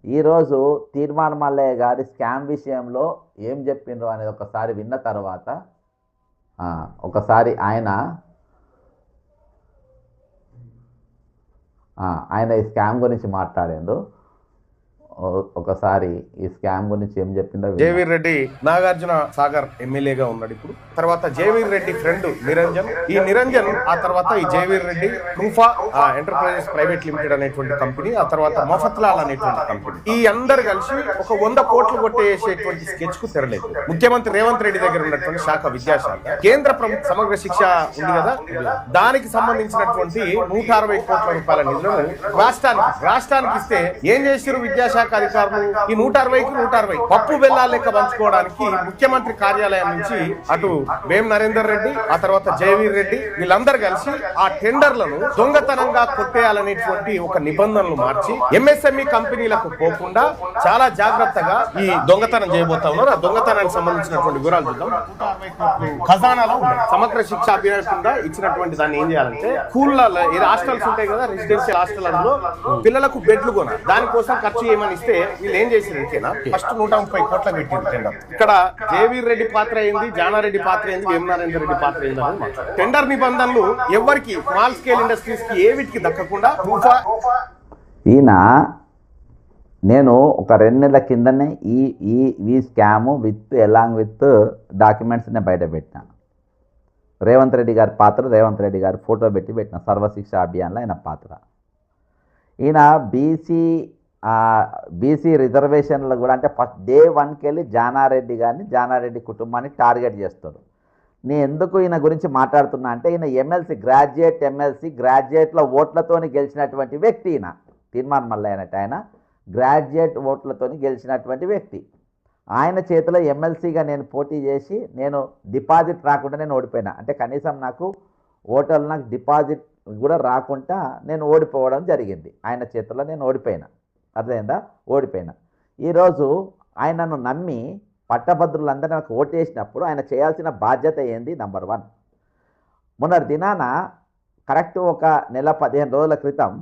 ఈరోజు తీర్మాన్ మల్లయ్య గారి స్కామ్ విషయంలో ఏం చెప్పిండ్రు అనేది ఒకసారి విన్న తర్వాత ఒకసారి ఆయన ఈ స్కామ్ గురించి మాట్లాడిండు. ఒకసారి ఈ స్కామ్ గురించి ఏం చెప్పిందో. జేవీర్ రెడ్డి నాగార్జున సాగర్ ఎమ్మెల్యేగా ఉన్నాడు ఇప్పుడు. తర్వాత జేవీర్ రెడ్డి ఫ్రెండ్ నిరంజన్, ఈ నిరంజన్ ఆ తర్వాత ఈ Jaiveer Reddy Trufa enterprises private limited అనేటువంటి కంపెనీ, ఆ తర్వాత మఫత్లాల్ అనేటువంటి కంపెనీ, ఈ అందరు కలిసి ఒక 100 కోట్లు కొట్టేసేటువంటి స్కెచ్ కు తెరలేదు. ముఖ్యమంత్రి రేవంత్ రెడ్డి దగ్గర ఉన్నటువంటి శాఖ విద్యాశాఖ, కేంద్ర ప్రభుత్వ సమగ్ర శిక్ష ఉంది కదా, దానికి సంబంధించినటువంటి 160 కోట్ల రూపాయల నిధులను రాష్ట్రానికి ఇస్తే ఏం చేశారు విద్యాశాఖ అధికారులు? ఈ 160కి 160 పప్పు బెల్లాలు లెక్క పంచుకోవడానికి ముఖ్యమంత్రి కార్యాలయం నుంచి అటు వేం నరేందర్ రెడ్డి, ఆ తర్వాత జయవీర్ రెడ్డి, వీళ్ళందరూ కలిసి ఆ టెండర్లను దొంగతనంగా కొట్టేయాలనేటువంటి ఒక నిబంధనలు మార్చి ఎంఎస్ఎంఈ కంపెనీలకు పోకుండా చాలా జాగ్రత్తగా ఈ దొంగతనం చేయబోతా ఉన్నారు. ఆ దొంగతనానికి సంబంధించినటువంటి వివరాలు చూద్దాం. 160 కోట్లు ఖజానాలో ఉన్నాయి. సమగ్ర శిక్ష అభియాన్ కింద ఇచ్చినటువంటి దాన్ని ఏం చేయాలంటే స్కూళ్ళలో హాస్టల్స్ ఉంటాయి కదా, రెసిడెన్షియల్ హాస్టల్, అందులో పిల్లలకు బెడ్లు కొనాలి. దానికోసం ఖర్చు ఏమని ఇస్తే వీళ్ళు ఏం చేసినట్టేనా ఫస్ట్ 130 కోట్ల పెట్టింది టెండర్. ఇక్కడ జేవీర్ రెడ్డి పాత్ర ఏంది, జానారెడ్డి పాత్ర ఏంది, వేమనారేందర్ రెడ్డి పాత్ర ఏంది అని టెండర్ నిబంధనలు ఎవరికి స్మాల్ స్కేల్ ఇండస్ట్రీస్ కి ఏవిటికి దక్కకుండా నేను ఒక 2 నెలల కిందనే ఈ స్కామ్ ఎలాంగ్ విత్ డాక్యుమెంట్స్ నేను బయట పెట్టిన. రేవంత్ రెడ్డి గారి పాత్ర, రేవంత్ రెడ్డి గారి ఫోటో పెట్టిన సర్వశిక్ష అభియాన్లో ఆయన పాత్ర. ఈయన బీసీ రిజర్వేషన్లు కూడా అంటే ఫస్ట్ డే 1కి వెళ్ళి జానారెడ్డి గారిని, జానారెడ్డి కుటుంబాన్ని టార్గెట్ చేస్తాడు. నేను ఎందుకు ఈయన గురించి మాట్లాడుతున్నా అంటే ఈయన ఎమ్మెల్సీ, గ్రాడ్యుయేట్ల ఓట్లతోని గెలిచినటువంటి వ్యక్తి. ఈయన తీర్మాన్ మల్లయ్య అన్నట్టు ఆయన గ్రాడ్యుయేట్ ఓట్లతోని గెలిచినటువంటి వ్యక్తి. ఆయన చేతిలో ఎమ్మెల్సీగా నేను పోటీ చేసి నేను డిపాజిట్ రాకుండా నేను ఓడిపోయినా. అంటే కనీసం నాకు ఓటర్లు నాకు డిపాజిట్ కూడా రాకుండా నేను ఓడిపోవడం జరిగింది. ఆయన చేతిలో నేను ఓడిపోయినా. అర్థమైందా? ఓడిపోయినా. ఈరోజు ఆయనను నమ్మి పట్టభద్రులందరూ నాకు ఓటేసినప్పుడు ఆయన చేయాల్సిన బాధ్యత ఏంది? నంబర్ 1, మొన్నటి దినాన కరెక్ట్ ఒక నెల 15 రోజుల క్రితం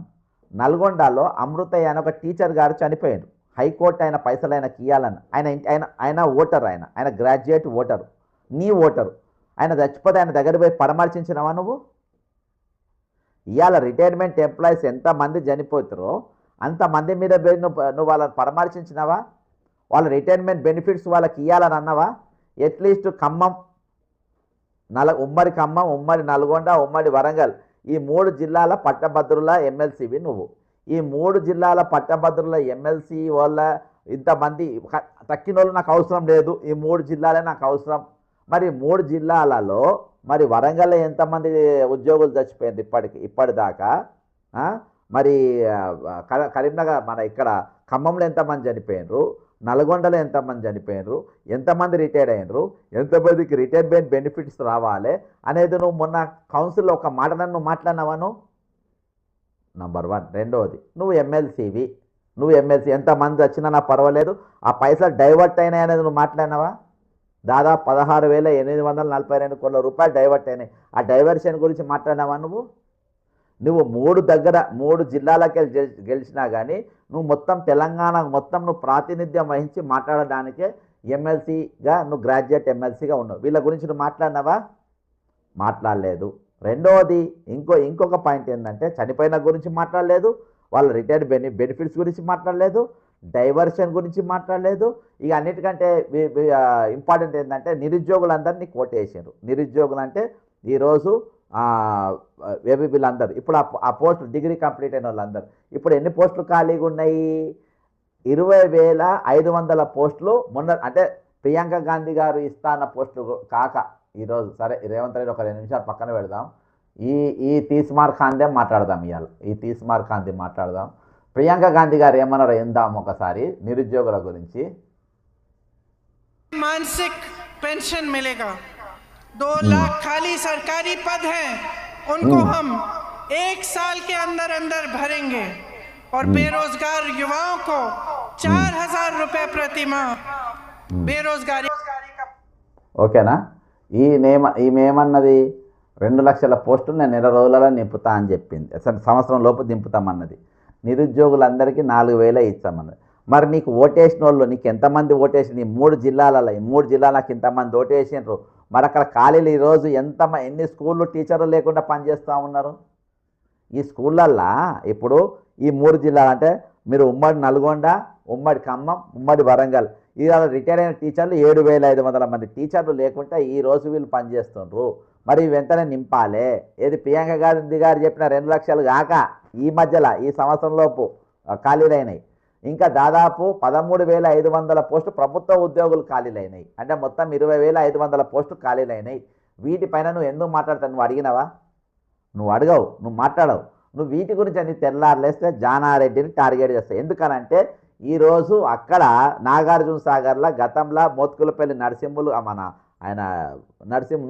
నల్గొండలో అమృతయ్య అనే ఒక టీచర్ గారు చనిపోయాడు. హైకోర్టు ఆయన పైసలు ఆయనకి ఇవ్వాలని, ఆయన ఓటర్, ఆయన గ్రాడ్యుయేట్ ఓటరు, నీ ఓటరు. ఆయన చచ్చిపోతే ఆయన దగ్గర పోయి పరామర్శించినవా నువ్వు? ఇవాళ రిటైర్మెంట్ ఎంప్లాయీస్ ఎంతమంది చనిపోతారో అంతమంది మీద నువ్వు వాళ్ళని పరామర్శించినవా? వాళ్ళ రిటైర్మెంట్ బెనిఫిట్స్ వాళ్ళకి ఇవ్వాలని అన్నవా? అట్లీస్ట్ ఖమ్మం, ఉమ్మడి ఖమ్మం, ఉమ్మడి నల్గొండ, ఉమ్మడి వరంగల్, ఈ 3 జిల్లాల పట్టభద్రుల ఎమ్మెల్సీవి నువ్వు. ఈ 3 జిల్లాల పట్టభద్రుల ఎమ్మెల్సీ వాళ్ళ ఇంతమంది తక్కిన వాళ్ళు నాకు అవసరం లేదు, ఈ 3 జిల్లాలే నాకు అవసరం. మరి 3 జిల్లాలలో మరి వరంగల్లో ఎంతమంది ఉద్యోగులు చచ్చిపోయింది ఇప్పటిదాకా? మరి కరీంనగర్ మన ఇక్కడ ఖమ్మంలో ఎంతమంది చనిపోయినరు, నల్గొండలో ఎంతమంది చనిపోయినరు, ఎంతమంది రిటైర్డ్ అయినరు, ఎంతమందికి రిటైర్మెంట్ బెనిఫిట్స్ రావాలి అనేది నువ్వు మొన్న కౌన్సిల్లో ఒక మాట నన్ను మాట్లాడినావాను? నంబర్ 1. రెండవది, నువ్వు ఎమ్మెల్సీ ఎంతమంది వచ్చినా నాకు పర్వాలేదు, ఆ పైసలు డైవర్ట్ అయినాయి అనేది నువ్వు మాట్లాడినావా? దాదాపు 16,842 కోట్ల రూపాయలు డైవర్ట్ అయినాయి. ఆ డైవర్షన్ గురించి మాట్లాడినావా నువ్వు? 3 జిల్లాలకి గెలిచినా కానీ నువ్వు మొత్తం తెలంగాణ మొత్తం నువ్వు ప్రాతినిధ్యం వహించి మాట్లాడడానికే ఎమ్మెల్సీగా నువ్వు గ్రాడ్యుయేట్ ఎమ్మెల్సీగా ఉన్నావు. వీళ్ళ గురించి నువ్వు మాట్లాడినావా? మాట్లాడలేదు. రెండవది, ఇంకొక పాయింట్ ఏంటంటే చనిపోయిన గురించి మాట్లాడలేదు, వాళ్ళ రిటైర్డ్ బెనిఫిట్స్ గురించి మాట్లాడలేదు, డైవర్షన్ గురించి మాట్లాడలేదు. ఇక అన్నిటికంటే ఇంపార్టెంట్ ఏంటంటే నిరుద్యోగులందరినీ కోటేసారు. నిరుద్యోగులు అంటే ఈరోజు వీళ్ళందరూ ఇప్పుడు ఆ పోస్టులు డిగ్రీ కంప్లీట్ అయిన వాళ్ళందరూ ఇప్పుడు ఎన్ని పోస్టులు ఖాళీగా ఉన్నాయి? 20,500 పోస్టులు. మొన్న అంటే ప్రియాంక గాంధీ గారు ఇస్తాన్న పోస్టులు కాక ఈరోజు సరే రేవంత్ రెడ్డి ఒక 2 నిమిషాలు పక్కన పెడదాం. ఈ తీస్మార్ ఖాందే మాట్లాడదాం. ఇవాళ ఈ తీస్మార్ ఖాంది మాట్లాడదాం. ప్రియాంక గాంధీ గారు ఏమన్నారో ఎందాం ఒకసారి నిరుద్యోగుల గురించి. మానసిక్ పెన్షన్ మిలేగా, 2 लाख खाली सरकारी पद हैं, उनको हम 1 साल के अंदर अंदर भरेंगे और बेरोजगार युवाओं को 4,000 रुपए प्रति माह बेरोजगारी का। ఓకేనా? ఈమెమన్నది 2 లక్షల పోస్టులు నేను 20 రోజులలో నింపుతా అని చెప్పింది. సంవత్సరం లోపు దింపుతామన్నది. నిరుద్యోగులందరికీ 4,000 ఇచ్చామన్నది. మరి నీకు ఓటేసిన వాళ్ళు నీకు ఎంతమంది ఓటేసి నీ 3 జిల్లాలలో ఈ 3 జిల్లాలకు ఇంతమంది ఓటేసినారు. మరి అక్కడ ఖాళీలు ఈరోజు ఎన్ని స్కూళ్ళు టీచర్లు లేకుండా పనిచేస్తూ ఉన్నారు. ఈ స్కూళ్ళల్లో ఇప్పుడు ఈ 3 జిల్లాలు అంటే మీరు ఉమ్మడి నల్గొండ, ఉమ్మడి ఖమ్మం, ఉమ్మడి వరంగల్ ఇవాళ రిటైర్ అయిన టీచర్లు 7,500 మంది టీచర్లు లేకుంటే ఈరోజు వీళ్ళు పనిచేస్తుండ్రు. మరి వెంటనే నింపాలే. ఏది ప్రియాంక గాంధీ గారు చెప్పిన 2 లక్షలు కాక ఈ మధ్యలో ఈ సంవత్సరంలోపు ఖాళీలైనాయి. ఇంకా దాదాపు 13,500 పోస్టు ప్రభుత్వ ఉద్యోగులు ఖాళీలైనాయి. అంటే మొత్తం 20,500 పోస్టు ఖాళీలైనాయి. వీటిపైన నువ్వు ఎందుకు మాట్లాడతావు? నువ్వు అడిగినవా? నువ్వు అడగవు, నువ్వు మాట్లాడవు. నువ్వు వీటి గురించి అన్ని తెల్లారులేస్తే జానారెడ్డిని టార్గెట్ చేస్తావు. ఎందుకనంటే ఈరోజు అక్కడ నాగార్జున సాగర్లో గతంలో మోత్కులపల్లి నరసింహులు ఆయన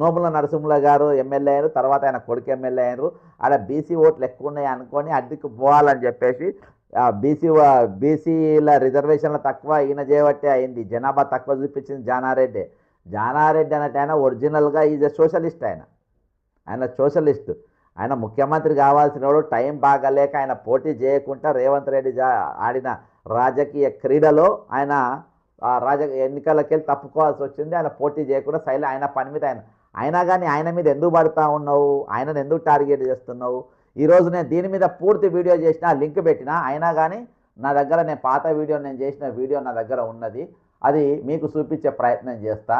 నోముల నరసింహుల గారు ఎమ్మెల్యే అయ్యారు. తర్వాత ఆయన కొడుకు ఎమ్మెల్యే అయ్యారు. ఆడ బీసీ ఓట్లు ఎక్కువ ఉన్నాయి అనుకొని అద్దెకు పోవాలని చెప్పేసి బీసీల రిజర్వేషన్లు తక్కువ ఈయన చేయబట్టే అయింది. జనాభా తక్కువ చూపించింది జానారెడ్డి. జానారెడ్డి అన్నట్టు ఆయన ఒరిజినల్గా ఈజ్ ఎ సోషలిస్ట్. ఆయన సోషలిస్ట్. ఆయన ముఖ్యమంత్రి కావాల్సిన వాడు. టైం బాగాలేక ఆయన పోటీ చేయకుండా రేవంత్ రెడ్డి ఆడిన రాజకీయ క్రీడలో ఆయన ఎన్నికలకి వెళ్ళి తప్పుకోవాల్సి వచ్చింది. ఆయన పోటీ చేయకుండా ఆయన పని మీద అయినా కానీ ఆయన మీద ఎందుకు పడుతూ ఉన్నావు? ఆయనను ఎందుకు టార్గెట్ చేస్తున్నావు? ఈరోజు నేను దీని మీద పూర్తి వీడియో చేసిన, లింక్ పెట్టినా, అయినా కానీ నా దగ్గర నేను పాత వీడియో నేను చేసిన వీడియో నా దగ్గర ఉన్నది. అది మీకు చూపించే ప్రయత్నం చేస్తా.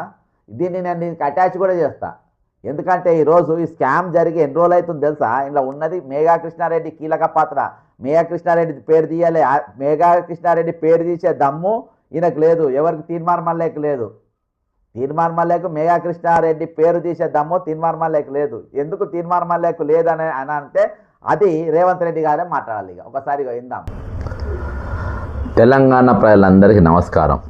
దీన్ని నేను దీనికి అటాచ్ కూడా చేస్తా. ఎందుకంటే ఈరోజు ఈ స్కామ్ జరిగి ఎన్ని రోజులు అవుతుంది తెలుసా? ఇందులో ఉన్నది మేఘా కృష్ణారెడ్డి కీలక పాత్ర. మేఘా కృష్ణారెడ్డి పేరు తీయాలి. మేఘా కృష్ణారెడ్డి పేరు తీసే దమ్ము ఈయనకు లేదు. ఎవరికి తీర్మార్ మల్లేకు లేదు. తీర్మార్ మల్లేకు మేఘా కృష్ణారెడ్డి పేరు తీసే దమ్ము తీర్మార్ మల్లేకు లేదు. ఎందుకు తీర్మార్ మల్లేకు లేదని అని అంటే అది రేవంత్ రెడ్డి గారే మాట్లాడాలి. ఇక ఒకసారి విందాం. తెలంగాణ ప్రజలందరికీ నమస్కారం.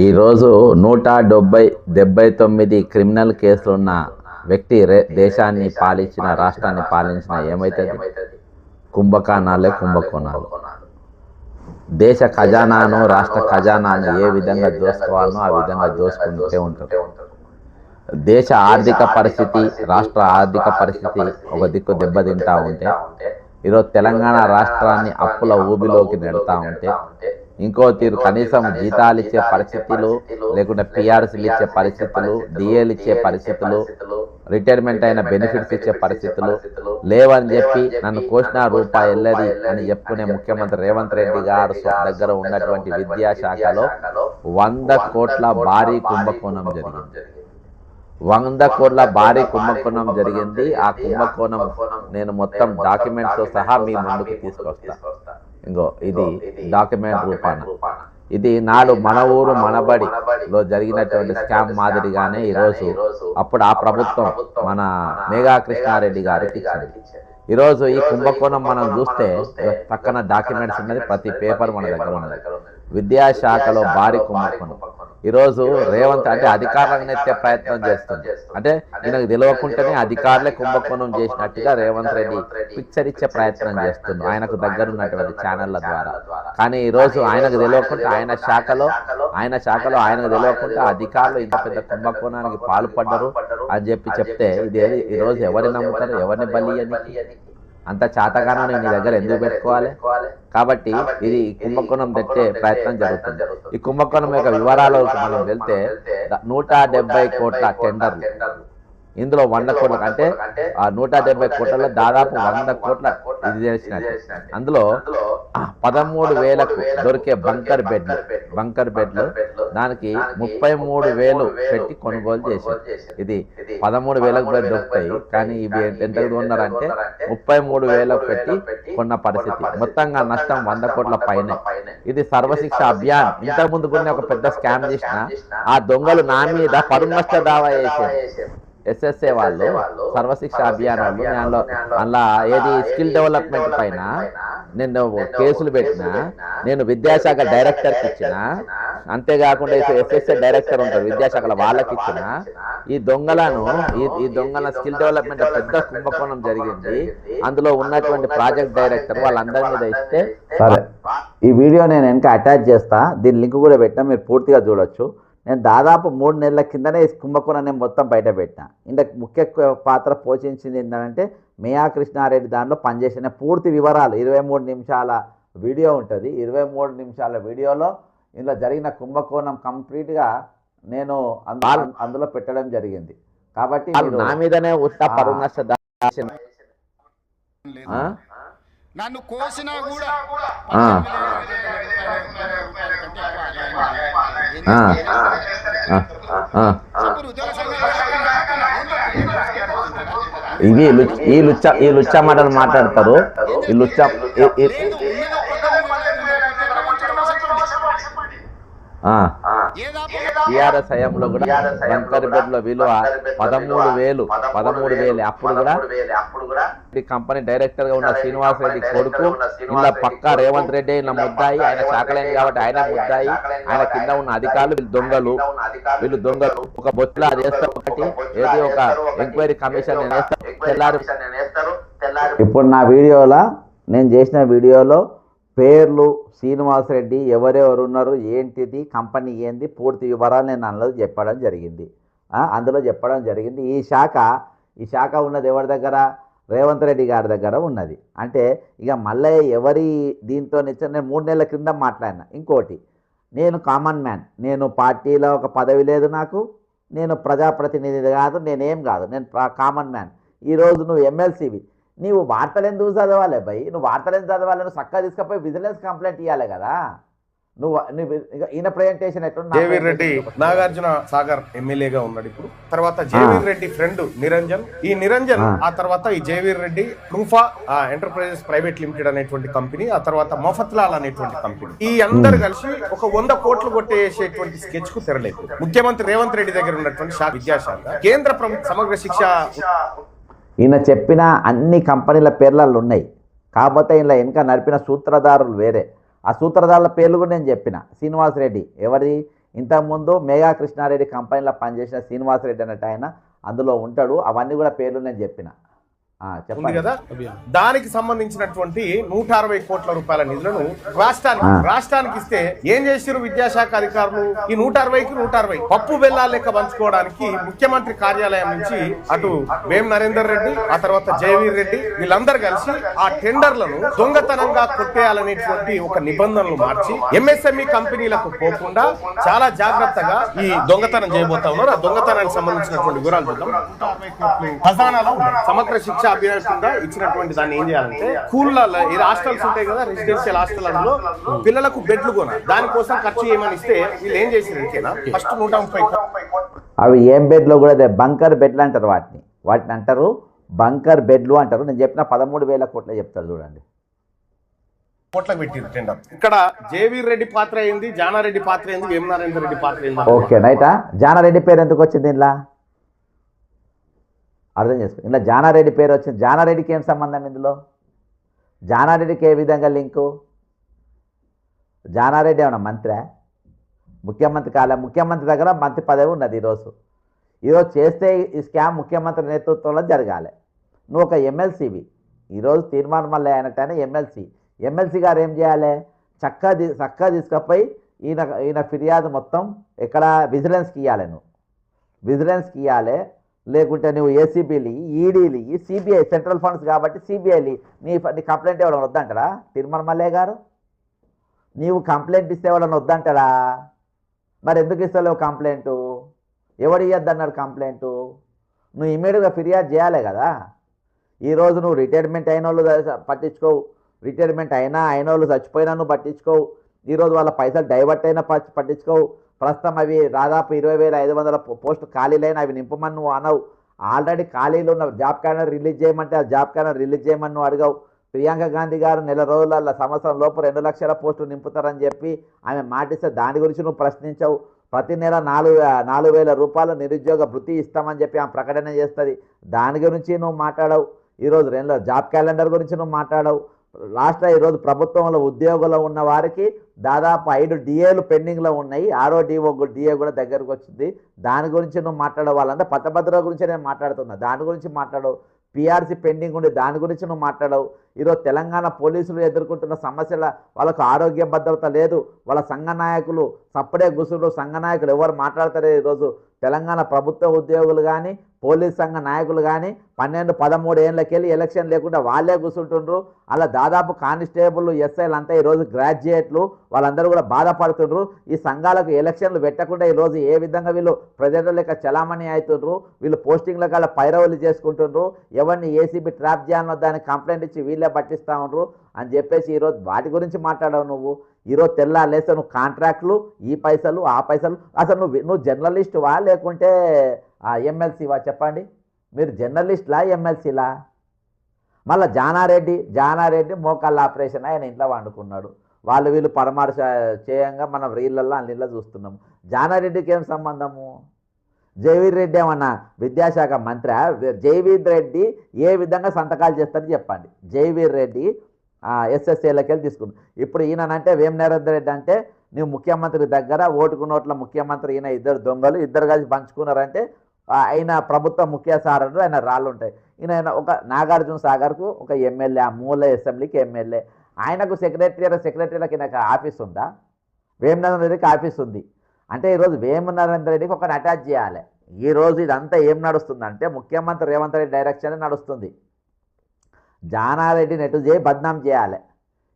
ఈరోజు 179 క్రిమినల్ కేసులున్న వ్యక్తి దేశాన్ని పాలించిన, రాష్ట్రాన్ని పాలించిన ఏమైతుంది? కుంభకోణాలే కుంభకోణాలు. దేశ ఖజానాను, రాష్ట్ర ఖజానాను ఏ విధంగా దోసుకోవాలనో ఆ విధంగా దోసుకుంటూ ఉంటారు. దేశ ఆర్థిక పరిస్థితి, రాష్ట్ర ఆర్థిక పరిస్థితి ఒక దిక్కు దెబ్బతింటా ఉంటే, ఈరోజు తెలంగాణ రాష్ట్రాన్ని అప్పుల ఊబిలోకి నెడతా ఉంటే, ఇంకో తీరు కనీసం జీతాలు ఇచ్చే పరిస్థితులు లేకుంటే పిఆర్సీలు ఇచ్చే పరిస్థితులు, డిఏలు ఇచ్చే పరిస్థితులు, రిటైర్మెంట్ అయిన బెనిఫిట్స్ ఇచ్చే పరిస్థితులు లేవని చెప్పి నన్ను కోసిన రూపాయి వెళ్ళది అని చెప్పుకునే ముఖ్యమంత్రి రేవంత్ రెడ్డి గారు దగ్గర ఉన్నటువంటి విద్యాశాఖలో 100 కోట్ల భారీ కుంభకోణం జరిగింది. 100 కోట్ల భారీ కుంభకోణం జరిగింది. ఆ కుంభకోణం నేను మొత్తం డాక్యుమెంట్తో సహా మీ ముందుకు తీసుకొస్తా. ఇంకో ఇది డాక్యుమెంట్ రూపాన. ఇది నాడు మన ఊరు మనబడిలో జరిగినటువంటి స్కామ్ మాదిరిగానే ఈరోజు అప్పుడు ఆ ప్రభుత్వం మన మేఘా కృష్ణారెడ్డి గారికి ఇచ్చింది. ఈరోజు ఈ కుంభకోణం మనం చూస్తే పక్కన డాక్యుమెంట్స్ ఉన్నది, ప్రతి పేపర్ మన దగ్గర ఉన్నది. విద్యాశాఖలో భారీ కుంభకోణం. ఈరోజు రేవంత్ అంటే అధికారులను ఎత్తే ప్రయత్నం చేస్తుంది. అంటే ఈయనకు తెలియకుండానే అధికారులే కుంభకోణం చేసినట్టుగా రేవంత్ రెడ్డి పిక్చర్ ఇచ్చే ప్రయత్నం చేస్తుంది ఆయనకు దగ్గర ఉన్నటువంటి ఛానళ్ల ద్వారా. కానీ ఈరోజు ఆయనకు తెలియకుండా ఆయన శాఖలో ఆయనకు తెలియకుండా అధికారులు ఇంత పెద్ద కుంభకోణానికి పాల్పడ్డరు అని చెప్తే ఇది ఈరోజు ఎవరిని నమ్ముతారు? ఎవరిని బలి అని? అంత చాతగానని నీ దగ్గర ఎందుకు పెట్టుకోవాలి? కాబట్టి ఇది కుంభకోణం తెట్టే ప్రయత్నం జరుగుతుంది. ఈ కుంభకోణం యొక్క వివరాలకు మనం వెళ్తే 170 కోట్ల టెండర్లు, ఇందులో 100 కోట్ల అంటే ఆ 170 కోట్లలో దాదాపు 100 కోట్ల ఇది చేసినట్టు. అందులో 13,000కు దొరికే బంకర్ బెడ్లు దానికి 33,000 పెట్టి కొనుగోలు చేశారు. ఇది 13,000కు దొరుకుతాయి, కానీ ఇవి ఎంతకు ఉన్నారంటే 33,000 పెట్టి కొన్న పరిస్థితి. మొత్తంగా నష్టం 100 కోట్ల పైన. ఇది సర్వశిక్ష అభియాన్. ఇంతకు ముందు కొన్ని ఒక పెద్ద స్కామ్ చేసిన ఆ దొంగలు నా మీద పరువు నష్ట దావా చేశారు. ఎస్ఎస్ఏ వాళ్ళు, సర్వశిక్ష అభియాన్ వాళ్ళు. అందులో ఏది స్కిల్ డెవలప్మెంట్ పైన నేను కేసులు పెట్టినా, నేను విద్యాశాఖ డైరెక్టర్కి ఇచ్చిన, అంతేకాకుండా ఎస్ఎస్ఏ డైరెక్టర్ ఉంటారు విద్యాశాఖలో వాళ్ళకి ఇచ్చిన ఈ దొంగల స్కిల్ డెవలప్మెంట్ పెద్ద కుంభకోణం జరిగింది. అందులో ఉన్నటువంటి ప్రాజెక్ట్ డైరెక్టర్ వాళ్ళందరి మీద ఇస్తే సరే, ఈ వీడియో నేను వెనక అటాచ్ చేస్తా. దీని లింక్ కూడా పెట్టినా, మీరు పూర్తిగా చూడొచ్చు. నేను దాదాపు 3 నెలల కిందనే ఈ కుంభకోణాన్ని మొత్తం బయట పెట్టిన. ఇందుకు ముఖ్య పాత్ర పోషించింది ఏంటంటే మేఘా కృష్ణారెడ్డి దాంట్లో పనిచేసిన పూర్తి వివరాలు 23 నిమిషాల వీడియో ఉంటుంది, 23 నిమిషాల వీడియోలో ఇందులో జరిగిన కుంభకోణం కంప్లీట్గా నేను అందులో పెట్టడం జరిగింది. కాబట్టి నా మీదనే ఉత్త పరువు నష్ట నన్ను కోసినా కూడా ఇవి ఈ లుచ్చ మాటలు మాట్లాడతారు. ఈ లుచ్చ టీఆర్ఎస్ హయాంలో కూడా బంకర్ బెడ్ల విలువ 13,000 అప్పుడు కూడా ఈ కంపెనీ డైరెక్టర్ గా ఉన్న శ్రీనివాస్ రెడ్డి కొడుకు ఇలా పక్కా రేవంత్ రెడ్డి ఇలా ముద్దాయి, ఆయన శాఖలేని కాబట్టి ఆయన ముద్దాయి, ఆయన కింద ఉన్న అధికారులు వీళ్ళు దొంగలు ఒక బొచ్చులో అది వేస్తారు, ఒకటి ఏది ఒక ఎంక్వైరీ కమిషన్ తెల్లారు. ఇప్పుడు నా వీడియోలో నేను చేసిన వీడియోలో పేర్లు శ్రీనివాస్ రెడ్డి ఎవరెవరు ఉన్నారు, ఏంటిది కంపెనీ ఏంది, పూర్తి వివరాలు నేను అందులో చెప్పడం జరిగింది. ఈ శాఖ ఉన్నది ఎవరి దగ్గర? రేవంత్ రెడ్డి గారి దగ్గర ఉన్నది. అంటే ఇక మళ్ళీ ఎవరి దీంతో నేను 3 నెలల క్రింద మాట్లాడినా. ఇంకోటి, నేను కామన్ మ్యాన్, నేను పార్టీలో ఒక పదవి లేదు నాకు, నేను ప్రజాప్రతినిధి కాదు, నేనేం కాదు, నేను కామన్ మ్యాన్. ఈరోజు నువ్వు ఎమ్మెల్సీవి, నీవు వార్తలు ఎందుకు చదవాలి భయ్? నువ్వు వార్తలు ఎందుకు చదవాలి? నువ్వు చక్కగా తీసుకపోయి విజిలెన్స్ కంప్లైంట్ ఇవ్వాలి కదా. నువ్వు ఈయన ప్రెజెంటేషన్ ఎట్లా? జేవీర్ రెడ్డి నాగార్జున సాగర్ ఎమ్మెల్యేగా ఉన్నాడు ఇప్పుడు. తర్వాత జేవీర్ రెడ్డి ఫ్రెండ్ నిరంజన్, ఈ నిరంజన్ ఆ తర్వాత ఈ Jaiveer Reddy Trufa enterprises private limited అనేటువంటి కంపెనీ, ఆ తర్వాత మఫత్లాల్ అనేటువంటి కంపెనీ, ఈ అందరు కలిసి ఒక 100 కోట్లు కొట్టేసేటువంటి స్కెచ్ కు తెరలేదు. ముఖ్యమంత్రి రేవంత్ రెడ్డి దగ్గర ఉన్నటువంటి విద్యాశాఖ, కేంద్ర ప్రభుత్వ సమగ్ర శిక్ష, ఈయన చెప్పిన అన్ని కంపెనీల పేర్లలో ఉన్నాయి. కాకపోతే ఇలా వెనక నడిపిన సూత్రధారులు వేరే. ఆ సూత్రధారుల పేర్లు కూడా నేను చెప్పిన. శ్రీనివాస్ రెడ్డి ఎవరిది? ఇంతకుముందు మేఘా కృష్ణారెడ్డి కంపెనీలో పనిచేసిన శ్రీనివాస్ రెడ్డి అన్నట్టు ఆయన అందులో ఉంటాడు. అవన్నీ కూడా పేర్లు నేను చెప్పిన. ఉంది కదా, దానికి సంబంధించినటువంటి 160 కోట్ల రూపాయల నిధులను రాష్ట్రానికి ఇస్తే ఏం చేశారు విద్యాశాఖ అధికారులు? ఈ 160కి 160 పప్పు బెల్లాల లెక్క పంచుకోవడానికి ముఖ్యమంత్రి కార్యాలయం నుంచి అటు వేం నరేందర్ రెడ్డి, ఆ తర్వాత జయవీర్ రెడ్డి వీళ్ళందరూ కలిసి ఆ టెండర్లను దొంగతనంగా కొట్టేయాలనేటువంటి ఒక నిబంధనలు మార్చి ఎంఎస్ఎంఈ కంపెనీలకు పోకుండా చాలా జాగ్రత్తగా ఈ దొంగతనం చేయబోతా ఉన్నారు. ఆ దొంగతనానికి సంబంధించినటువంటి వివరాలు చూద్దాం. ఖజానాలో సమగ్ర శిక్ష అభ్యర్థంగా ఇచ్చినటువంటి దాన్ని ఏం చేయాలంటే స్కూళ్ళలో ఇది హాస్టల్స్ ఉంటాయి కదా, రెసిడెన్షియల్ హాస్టల్, అందులో పిల్లలకు బెడ్లు కొనాలి. దానికోసం ఖర్చు చేయమని ఇస్తే వీళ్ళు ఏం చేసినట్టేనా ఫస్ట్ 130 అవి ఏం బెడ్లో కూడా బంకర్ బెడ్లు అంటారు, వాటిని అంటారు బంకర్ బెడ్లు అంటారు. నేను చెప్పిన 13,000 కోట్లు చెప్తారు చూడండి. కోట్లకు పెట్టింది టెండర్. ఇక్కడ జేవీర్ రెడ్డి పాత్ర అయింది, జానారెడ్డి పాత్ర అయింది, వేం నరేందర్ రెడ్డి పాత్ర అయింది. ఓకే రైటా? జానారెడ్డి పేరు ఎందుకు వచ్చింది ఇంట్లో? అర్థం చేసుకో. ఇలా జానారెడ్డి పేరు వచ్చింది. జానారెడ్డికి ఏం సంబంధం ఇందులో? జానారెడ్డికి ఏ విధంగా లింకు? జానారెడ్డి ఏమన్నా మంత్రి? ముఖ్యమంత్రి కాలే. ముఖ్యమంత్రి దగ్గర మంత్రి పదవి ఉన్నది. ఈరోజు చేస్తే ఈ స్కామ్ ముఖ్యమంత్రి నేతృత్వంలో జరగాలి. నువ్వు ఒక ఎమ్మెల్సీవి, ఈరోజు తీర్మానం వల్ల అయినట్టయినా ఎమ్మెల్సీ గారు ఏం చేయాలి? చక్కగా తీసుకపోయి ఈయన ఫిర్యాదు మొత్తం ఎక్కడ విజిలెన్స్కి ఇవ్వాలి. నువ్వు విజిలెన్స్కి ఇవ్వాలి. లేకుంటే నువ్వు ఏసీబీలు, ఈడీలు, సిబిఐ, సెంట్రల్ ఫండ్స్ కాబట్టి సిబిఐలు నీ కంప్లైంట్ ఇవ్వడం వద్దంటాడా తిరుమల మల్లయ్య గారు? నీవు కంప్లైంట్ ఇస్తే ఎవడన్నా వద్దంటాడా? మరి ఎందుకు ఇస్తలేవు కంప్లైంటు? ఎవడు ఇవ్వద్దన్నాడు కంప్లైంటు? నువ్వు ఇమీడియట్గా ఫిర్యాదు చేయాలి కదా. ఈరోజు నువ్వు రిటైర్మెంట్ అయిన వాళ్ళు పట్టించుకోవు, రిటైర్మెంట్ అయిన వాళ్ళు చచ్చిపోయినా నువ్వు పట్టించుకోవు. ఈరోజు వాళ్ళ పైసలు డైవర్ట్ అయినా పట్టించుకోవు. ప్రస్తుతం అవి దాదాపు 20,500 పోస్టులు ఖాళీలైన అవి నింపమని నువ్వు అనవు. ఆల్రెడీ ఖాళీలు ఉన్న జాబ్ క్యాలెండర్ రిలీజ్ చేయమంటే ఆ జాబ్ క్యాలెండర్ రిలీజ్ చేయమని నువ్వు అడగవు. ప్రియాంక గాంధీ గారు నెల రోజుల సంవత్సరం లోపు 2 లక్షల పోస్టులు నింపుతారని చెప్పి ఆమె మాటిస్తే దాని గురించి నువ్వు ప్రశ్నించవు. ప్రతి నెల 4,000 రూపాయలు నిరుద్యోగ భృతి ఇస్తామని చెప్పి ఆమె ప్రకటన చేస్తుంది. దాని గురించి నువ్వు మాట్లాడవు. ఈరోజు 2 జాబ్ క్యాలెండర్ గురించి నువ్వు మాట్లాడవు. లాస్ట్లో ఈరోజు ప్రభుత్వంలో ఉద్యోగంలో ఉన్న వారికి దాదాపు 5 డిఏలు పెండింగ్లో ఉన్నాయి. 6వ డిఏ కూడా దగ్గరకు వచ్చింది. దాని గురించి నువ్వు మాట్లాడవు. వాళ్ళంతా పట్టభద్రుల గురించి నేను మాట్లాడుతున్నా, దాని గురించి మాట్లాడవు. పిఆర్సీ పెండింగ్ ఉండి దాని గురించి నువ్వు మాట్లాడవు. ఈరోజు తెలంగాణ పోలీసులు ఎదుర్కొంటున్న సమస్యల వాళ్ళకు ఆరోగ్య భద్రత లేదు. వాళ్ళ సంఘ నాయకులు సప్పుడే గుసుడు, సంఘ నాయకులు ఎవరు మాట్లాడతారు? ఈరోజు తెలంగాణ ప్రభుత్వ ఉద్యోగులు కానీ పోలీస్ సంఘ నాయకులు కానీ 12-13 ఏళ్ళకెళ్ళి ఎలక్షన్ లేకుండా వాళ్ళే కూర్చుంటుండ్రు. అలా దాదాపు కానిస్టేబుల్ ఎస్ఐలు అంతా ఈరోజు గ్రాడ్యుయేట్లు, వాళ్ళందరూ కూడా బాధపడుతుండ్రు. ఈ సంఘాలకు ఎలక్షన్లు పెట్టకుండా ఈరోజు ఏ విధంగా వీళ్ళు ప్రజల లెక్క చలామణి అవుతుండ్రు, వీళ్ళు పోస్టింగ్ల కల్లా పైరవులు చేసుకుంటుండ్రు, ఎవరిని ఏసీబీ ట్రాప్ చేయాలనో దానికి కంప్లైంట్ ఇచ్చి వీళ్ళే పట్టిస్తూ ఉండ్రు అని చెప్పేసి ఈరోజు వాటి గురించి మాట్లాడవు నువ్వు. ఈరోజు తెల్లాలేస్తే నువ్వు కాంట్రాక్ట్లు, ఈ పైసలు ఆ పైసలు, అసలు నువ్వు జర్నలిస్టువా లేకుంటే ఎమ్మెల్సీవా చెప్పండి? మీరు జర్నలిస్టులా ఎమ్మెల్సీలా? మళ్ళీ జానారెడ్డి మోకాళ్ళ ఆపరేషన్ ఆయన ఇంట్లో వండుకున్నాడు. వాళ్ళు వీళ్ళు పరమార్శ చేయంగా మనం రీళ్ళల్లో అన్నిట్లో చూస్తున్నాం. జానారెడ్డికి ఏం సంబంధము? జైవీర్ రెడ్డి ఏమన్నా విద్యాశాఖ మంత్రి? జైవీర్ రెడ్డి ఏ విధంగా సంతకాలు చేస్తారని చెప్పండి. జైవీర్ రెడ్డి ఎస్ఎస్ఏలకి వెళ్ళి తీసుకున్నాడు. ఇప్పుడు ఈయనంటే వేం నరేందర్ రెడ్డి అంటే నువ్వు ముఖ్యమంత్రి దగ్గర ఓటుకు నోట్ల ముఖ్యమంత్రి, ఈయన ఇద్దరు దొంగలు, ఇద్దరు కలిసి పంచుకున్నారంటే ఆయన ప్రభుత్వ ముఖ్య సారథులు, ఆయన రాళ్ళు ఉంటాయి. ఈయన ఒక నాగార్జున సాగర్కు ఒక ఎమ్మెల్యే, ఆ మూల అసెంబ్లీకి ఎమ్మెల్యే, ఆయనకు సెక్రటరీలకు ఈయనకు ఆఫీస్ ఉందా? వేం నరేందర్ రెడ్డికి ఆఫీస్ ఉంది. అంటే ఈరోజు వేం నరేందర్ రెడ్డికి ఒకటి అటాచ్ చేయాలి. ఈరోజు ఇదంతా ఏం నడుస్తుందంటే ముఖ్యమంత్రి రేవంత్ రెడ్డి డైరెక్షన్ నడుస్తుంది. జానారెడ్డిని ఎటు చేయి బద్నాం చేయాలి.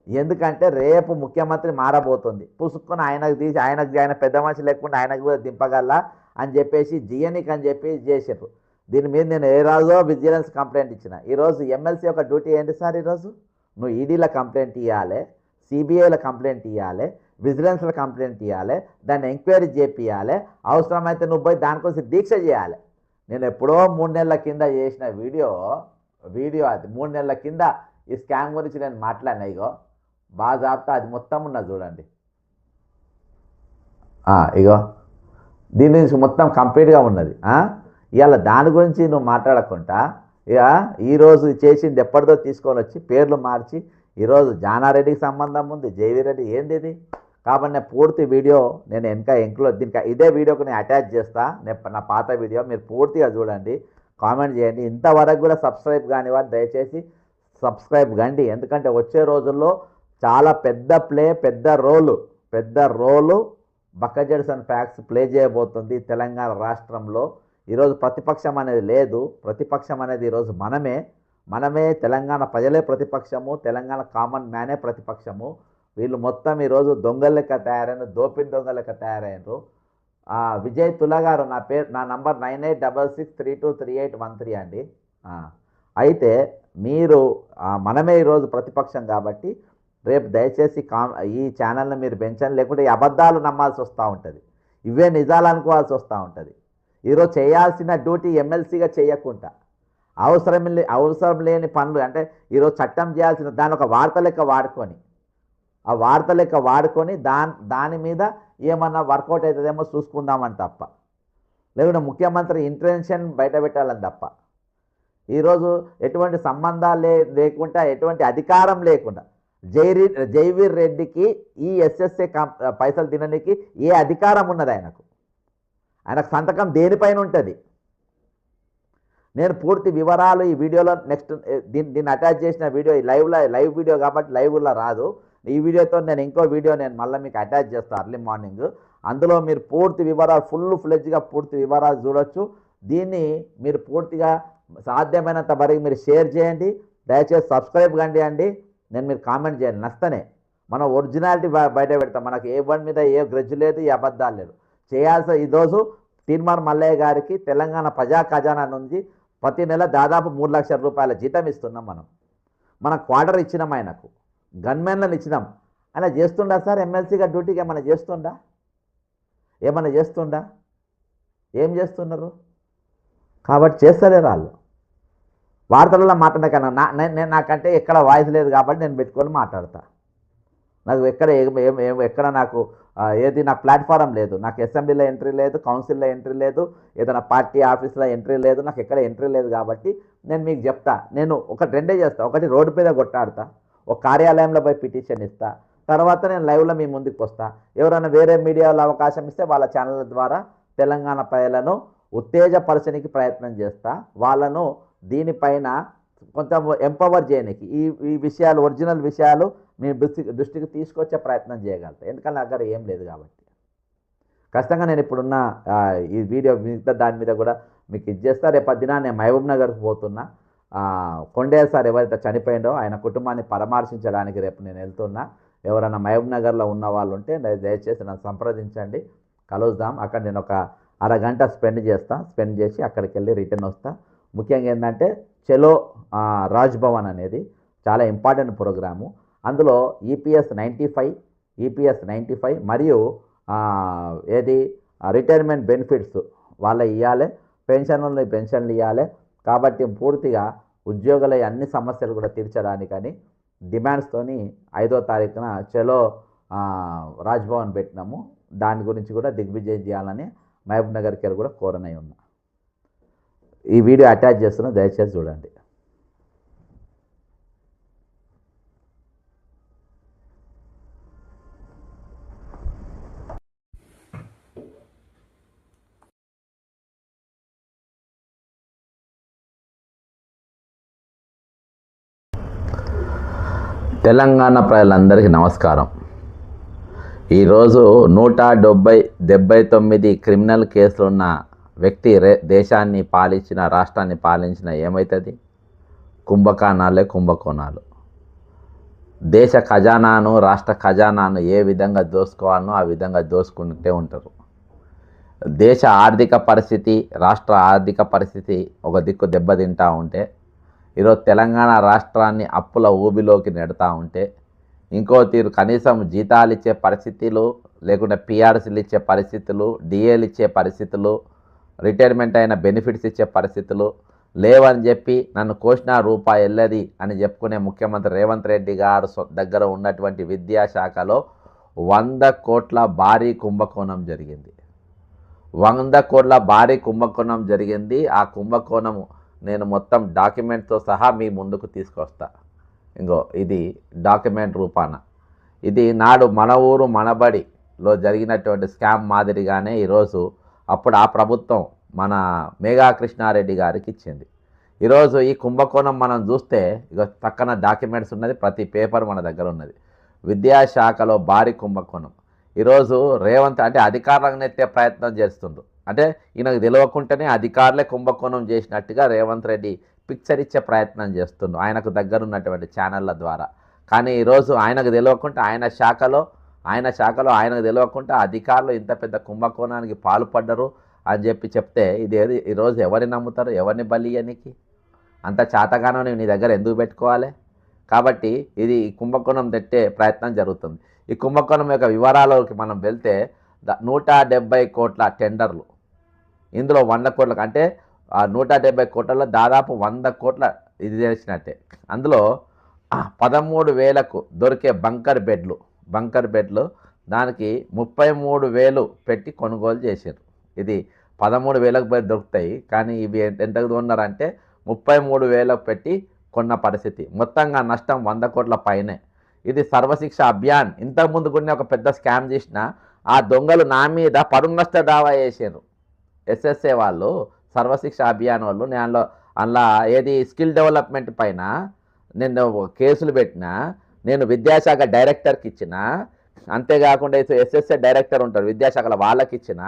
ఎందుకంటే రేపు ముఖ్యమంత్రి మారబోతుంది. పుసుక్కుని ఆయనకు తీసి ఆయన పెద్ద మనిషి లేకుండా ఆయనకు కూడా దింపగల అని చెప్పేసి జియనిక్ అని చెప్పి చేసారు. దీని మీద నేను ఏ రోజో విజిలెన్స్ కంప్లైంట్ ఇచ్చిన. ఈరోజు ఎమ్మెల్సీ యొక్క డ్యూటీ ఏంటి సార్? ఈరోజు నువ్వు ఈడీల కంప్లైంట్ ఇవ్వాలి, సిబిఐల కంప్లైంట్ ఇవ్వాలి, విజిలెన్స్ల కంప్లైంట్ ఇవ్వాలి, దాన్ని ఎంక్వైరీ చేపియాలి, అవసరమైతే నువ్వు పోయి దానికోసం దీక్ష చేయాలి. నేను ఎప్పుడో 3 నెలల కింద చేసిన వీడియో అది 3 నెలల కింద ఈ స్కామ్ గురించి నేను మాట్లాడినా. ఇగో బాజాబ్తా అది మొత్తం ఉన్నది చూడండి. ఇగో దీని నుంచి మొత్తం కంప్లీట్గా ఉన్నది. ఇవాళ దాని గురించి నువ్వు మాట్లాడకుండా ఇక ఈరోజు చేసింది ఎప్పటిదో తీసుకొని వచ్చి పేర్లు మార్చి ఈరోజు జానారెడ్డికి సంబంధం ఉంది, జైవీర్ రెడ్డి ఏంది ఇది? కాబట్టి నేను పూర్తి వీడియో నేను ఎంక్లో దీనికి ఇదే వీడియోకి నేను అటాచ్ చేస్తా. నా పాత వీడియో మీరు పూర్తిగా చూడండి, కామెంట్ చేయండి. ఇంతవరకు కూడా సబ్స్క్రైబ్ కాని వారు దయచేసి సబ్స్క్రైబ్ కండి. ఎందుకంటే వచ్చే రోజుల్లో చాలా పెద్ద రోలు బక్కజెడ్స్ అండ్ ఫ్యాక్ట్స్ ప్లే చేయబోతుంది తెలంగాణ రాష్ట్రంలో. ఈరోజు ప్రతిపక్షం అనేది లేదు. ప్రతిపక్షం అనేది ఈరోజు మనమే తెలంగాణ ప్రజలే ప్రతిపక్షము, తెలంగాణ కామన్ మ్యానే ప్రతిపక్షము. వీళ్ళు మొత్తం ఈరోజు దొంగల లెక్క తయారైన, దోపిడి దొంగల లెక్క తయారైనరు. విజయ్ తుల గారు, నా నంబర్ 9866323813 అండి. అయితే మీరు మనమే ఈరోజు ప్రతిపక్షం కాబట్టి రేపు దయచేసి ఈ ఛానల్ని మీరు పెంచండి, లేకుంటే ఈ అబద్ధాలు నమ్మాల్సి వస్తూ ఉంటుంది, ఇవే నిజాలు అనుకోవాల్సి వస్తూ ఉంటుంది. ఈరోజు చేయాల్సిన డ్యూటీ ఎమ్మెల్సీగా చేయకుండా అవసరం లేని పనులు అంటే ఈరోజు చట్టం చేయాల్సిన దాని ఒక వార్త లెక్క వాడుకొని దాని మీద ఏమన్నా వర్కౌట్ అవుతుందేమో చూసుకుందామని తప్ప, లేకుంటే ముఖ్యమంత్రి ఇంటెన్షన్ బయట పెట్టాలని తప్ప, ఈరోజు ఎటువంటి సంబంధాలు లేకుండా ఎటువంటి అధికారం లేకుండా జైవీర్ రెడ్డికి ఈ ఎస్ఎస్ఏ పైసలు తినడానికి ఏ అధికారం ఉన్నది? ఆయనకు సంతకం దేనిపైన ఉంటుంది? నేను పూర్తి వివరాలు ఈ వీడియోలో నెక్స్ట్ దీన్ని అటాచ్ చేసిన వీడియో లైవ్ వీడియో కాబట్టి లైవ్లో రాదు. ఈ వీడియోతో నేను ఇంకో వీడియో మళ్ళీ మీకు అటాచ్ చేస్తాను అర్లీ మార్నింగ్. అందులో మీరు పూర్తి వివరాలు ఫుల్-ఫ్లెడ్జ్గా పూర్తి వివరాలు చూడొచ్చు. దీన్ని మీరు పూర్తిగా సాధ్యమైనంత వరకు మీరు షేర్ చేయండి. దయచేసి సబ్స్క్రైబ్ కండి. నేను మీరు కామెంట్ చేయండి. నష్టనే మనం ఒరిజినాలిటీ బయట పెడతాం. మనకు ఏ వన్ మీద ఏ గ్రజ్జు లేదు, ఏ అబద్ధాలు లేదు. చేయాల్సిన ఈరోజు తీర్మార్ మల్లయ్య గారికి తెలంగాణ ప్రజా ఖజానా నుంచి ప్రతి నెల దాదాపు 3 లక్షల రూపాయల జీతం ఇస్తున్నాం. మనం క్వార్టర్ ఇచ్చినాం, ఆయనకు గన్మెన్లను ఇచ్చినాం. ఆయన చేస్తుండా సార్? ఎమ్మెల్సీగా డ్యూటీకి ఏమైనా చేస్తుండా? ఏం చేస్తున్నారు? కాబట్టి చేస్తలేరు వాళ్ళు. వార్తలలో మాట్లాడకన్నా నాకంటే ఎక్కడ వాయిస్ లేదు కాబట్టి నేను పెట్టుకొని మాట్లాడతా. నాకు ఎక్కడ నాకు నాకు ప్లాట్ఫారం లేదు, నాకు అసెంబ్లీలో ఎంట్రీ లేదు, కౌన్సిల్లో ఎంట్రీ లేదు, ఏదైనా పార్టీ ఆఫీస్లో ఎంట్రీ లేదు, నాకు ఎక్కడ ఎంట్రీ లేదు. కాబట్టి నేను మీకు చెప్తా, నేను రెండే చేస్తా. ఒకటి రోడ్డు మీద కొట్టాడతా, ఒక కార్యాలయంలో పోయి పిటిషన్ ఇస్తా, తర్వాత నేను లైవ్లో మీ ముందుకు వస్తా. ఎవరైనా వేరే మీడియాలో అవకాశం ఇస్తే వాళ్ళ ఛానళ్ళ ద్వారా తెలంగాణ ప్రజలను ఉత్తేజపరచడానికి ప్రయత్నం చేస్తా. వాళ్ళను దీనిపైన కొంచెం ఎంపవర్ చేయడానికి ఈ విషయాలు ఒరిజినల్ విషయాలు మీ దృష్టికి తీసుకొచ్చే ప్రయత్నం చేయగలుగుతాం. ఎందుకంటే నా దగ్గర ఏం లేదు కాబట్టి ఖచ్చితంగా నేను ఇప్పుడున్న ఈ వీడియో మిగతా దాని మీద కూడా మీకు ఇచ్చేస్తా. రేపు దినాన్ని నేను మహబూబ్ నగర్కి పోతున్నా. కొండయ్య సార్ ఎవరైతే చనిపోయిండో ఆయన కుటుంబాన్ని పరామర్శించడానికి రేపు నేను వెళ్తున్నా. ఎవరైనా మహబూబ్ నగర్లో ఉన్న వాళ్ళు ఉంటే దయచేసి నన్ను సంప్రదించండి, కలుద్దాం. అక్కడ నేను ఒక అరగంట స్పెండ్ చేసి అక్కడికి వెళ్ళి రిటర్న్ వస్తా. ముఖ్యంగా ఏంటంటే చలో రాజ్భవన్ అనేది చాలా ఇంపార్టెంట్ ప్రోగ్రాము. అందులో ఈపీఎస్ 95 మరియు ఏది రిటైర్మెంట్ బెనిఫిట్స్ వాళ్ళ ఇవ్వాలి, పెన్షన్లు ఇవ్వాలి. కాబట్టి పూర్తిగా ఉద్యోగుల అన్ని సమస్యలు కూడా తీర్చడానికని డిమాండ్స్తోని 5వ తారీఖున చలో రాజ్భవన్ పెట్టినాము. దాని గురించి కూడా దిగ్విజయం చేయాలని మహబూబ్ నగర్కి వెళ్ళి కూడా కోరనై ఉన్నా. ఈ వీడియో అటాచ్ చేస్తున్నా, దయచేసి చూడండి. తెలంగాణ ప్రజలందరికీ నమస్కారం. ఈరోజు 179 క్రిమినల్ కేసులున్న వ్యక్తి దేశాన్ని పాలించిన, రాష్ట్రాన్ని పాలించిన ఏమవుతుంది? కుంభకోణాలు. దేశ ఖజానాను, రాష్ట్ర ఖజానాను ఏ విధంగా దోసుకోవాలనో ఆ విధంగా దోసుకుంటూ ఉంటారు. దేశ ఆర్థిక పరిస్థితి, రాష్ట్ర ఆర్థిక పరిస్థితి ఒక దిక్కు దెబ్బతింటూ ఉంటే, ఈరోజు తెలంగాణ రాష్ట్రాన్ని అప్పుల ఊబిలోకి నెడతా ఉంటే, ఇంకో తీరు కనీసం జీతాలు ఇచ్చే పరిస్థితులు, లేకుంటే పిఆర్సీలు ఇచ్చే పరిస్థితులు, డిఏలు ఇచ్చే పరిస్థితులు, రిటైర్మెంట్ అయిన బెనిఫిట్స్ ఇచ్చే పరిస్థితులు లేవని చెప్పి నన్ను కోసిన రూపాయి వెళ్ళది అని చెప్పుకునే ముఖ్యమంత్రి రేవంత్ రెడ్డి గారు దగ్గర ఉన్నటువంటి విద్యాశాఖలో 100 కోట్ల భారీ కుంభకోణం జరిగింది. 100 కోట్ల భారీ కుంభకోణం జరిగింది. ఆ కుంభకోణము నేను మొత్తం డాక్యుమెంట్తో సహా మీ ముందుకు తీసుకొస్తా. ఇంకో ఇది డాక్యుమెంట్ రూపాన. ఇది నాడు మన ఊరు మనబడిలో జరిగినటువంటి స్కామ్ మాదిరిగానే ఈరోజు అప్పుడు ఆ ప్రభుత్వం మన మేఘా కృష్ణారెడ్డి గారికి ఇచ్చింది. ఈరోజు ఈ కుంభకోణం మనం చూస్తే ఇక పక్కన డాక్యుమెంట్స్ ఉన్నది, ప్రతి పేపర్ మన దగ్గర ఉన్నది. విద్యాశాఖలో భారీ కుంభకోణం. ఈరోజు రేవంత్ అంటే అధికారులను ఎత్తే ప్రయత్నం చేస్తుండ్రు. అంటే ఈయనకు తెలియకుండానే అధికారులే కుంభకోణం చేసినట్టుగా రేవంత్ రెడ్డి పిక్చర్ ఇచ్చే ప్రయత్నం చేస్తుండ్రు ఆయనకు దగ్గర ఉన్నటువంటి ఛానళ్ళ ద్వారా. కానీ ఈరోజు ఆయనకు తెలియకుండా ఆయన శాఖలో ఆయనకు తెలియకుండా అధికారులు ఇంత పెద్ద కుంభకోణానికి పాల్పడ్డరు అని చెప్తే ఇది ఈరోజు ఎవరిని నమ్ముతారు? ఎవరిని బలియనికి? అంత చాతగానో నీ దగ్గర ఎందుకు పెట్టుకోవాలి? కాబట్టి ఇది ఈ కుంభకోణం తెట్టే ప్రయత్నం జరుగుతుంది. ఈ కుంభకోణం యొక్క వివరాలకి మనం వెళ్తే 170 కోట్ల టెండర్లు, ఇందులో 100 కోట్లకు అంటే 170 కోట్లలో దాదాపు 100 కోట్ల ఇది చేసినట్టే. అందులో 13,000కు దొరికే బంకర్ బెడ్లు దానికి 33,000 పెట్టి కొనుగోలు చేశారు. ఇది 13,000కు పోయి దొరుకుతాయి, కానీ ఇవి ఎంతకు కొన్నారంటే 33,000 పెట్టి కొన్న పరిస్థితి. మొత్తంగా నష్టం 100 కోట్ల పైనే. ఇది సర్వశిక్ష అభియాన్ ఇంతకుముందు కొన్ని ఒక పెద్ద స్కామ్ చేసిన ఆ దొంగలు నా మీద పరువు నష్ట దావా చేశారు. ఎస్ఎస్ఏ వాళ్ళు, సర్వశిక్ష అభియాన్ వాళ్ళు. నేను అందులో ఏది స్కిల్ డెవలప్మెంట్ పైన నేను కేసులు పెట్టినా, నేను విద్యాశాఖ డైరెక్టర్కి ఇచ్చిన, అంతేకాకుండా ఎస్ఎస్ఏ డైరెక్టర్ ఉంటారు విద్యాశాఖలో వాళ్ళకి ఇచ్చిన.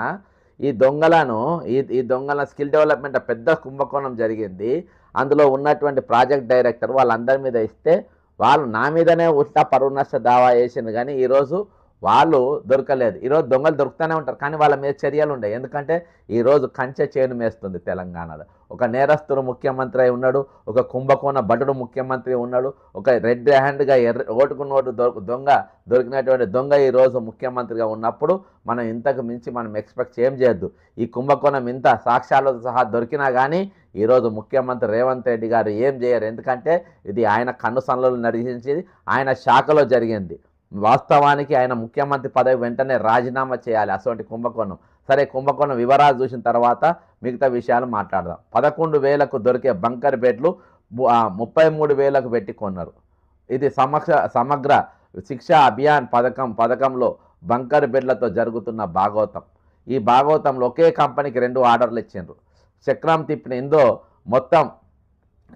ఈ దొంగల స్కిల్ డెవలప్మెంట్ పెద్ద కుంభకోణం జరిగింది. అందులో ఉన్నటువంటి ప్రాజెక్ట్ డైరెక్టర్ వాళ్ళందరి మీద ఇస్తే వాళ్ళు నా మీదనే ఉల్టా పరువు నష్ట దావా వేసింది. కానీ ఈరోజు వాళ్ళు దొరకలేదు. ఈరోజు దొంగలు దొరుకుతూనే ఉంటారు, కానీ వాళ్ళ మీద చర్యలు ఉండవు. ఎందుకంటే ఈరోజు కంచె చేను మేస్తుంది తెలంగాణలో. ఒక నేరస్తుడు ముఖ్యమంత్రి అయి ఉన్నాడు, ఒక కుంభకోణ భటుడు ముఖ్యమంత్రి ఉన్నాడు, ఒక రెడ్ హ్యాండ్గా ఓటుకు నోటు దొరికినటువంటి దొంగ ఈరోజు ముఖ్యమంత్రిగా ఉన్నప్పుడు మనం ఇంతకు మించి మనం ఎక్స్పెక్ట్ ఏం చేయొద్దు. ఈ కుంభకోణం ఇంత సాక్ష్యాలతో సహా దొరికినా కానీ ఈరోజు ముఖ్యమంత్రి రేవంత్ రెడ్డి గారు ఏం చేయరు. ఎందుకంటే ఇది ఆయన కన్ను సన్నలు నడిచింది, ఆయన శాఖలో జరిగింది. వాస్తవానికి ఆయన ముఖ్యమంత్రి పదవి వెంటనే రాజీనామా చేయాలి అటువంటి కుంభకోణం. సరే, కుంభకోణం వివరాలు చూసిన తర్వాత మిగతా విషయాలు మాట్లాడదాం. 11,000కు దొరికే బంకర్ బెడ్లు 33,000కు పెట్టి కొన్నారు. ఇది సమగ్ర శిక్ష అభియాన్ పథకంలో బంకర్ బెడ్లతో జరుగుతున్న భాగవతం. ఈ భాగవతంలో ఒకే కంపెనీకి 2 ఆర్డర్లు ఇచ్చిండ్రు. చక్రం తిప్పిన ఇందో మొత్తం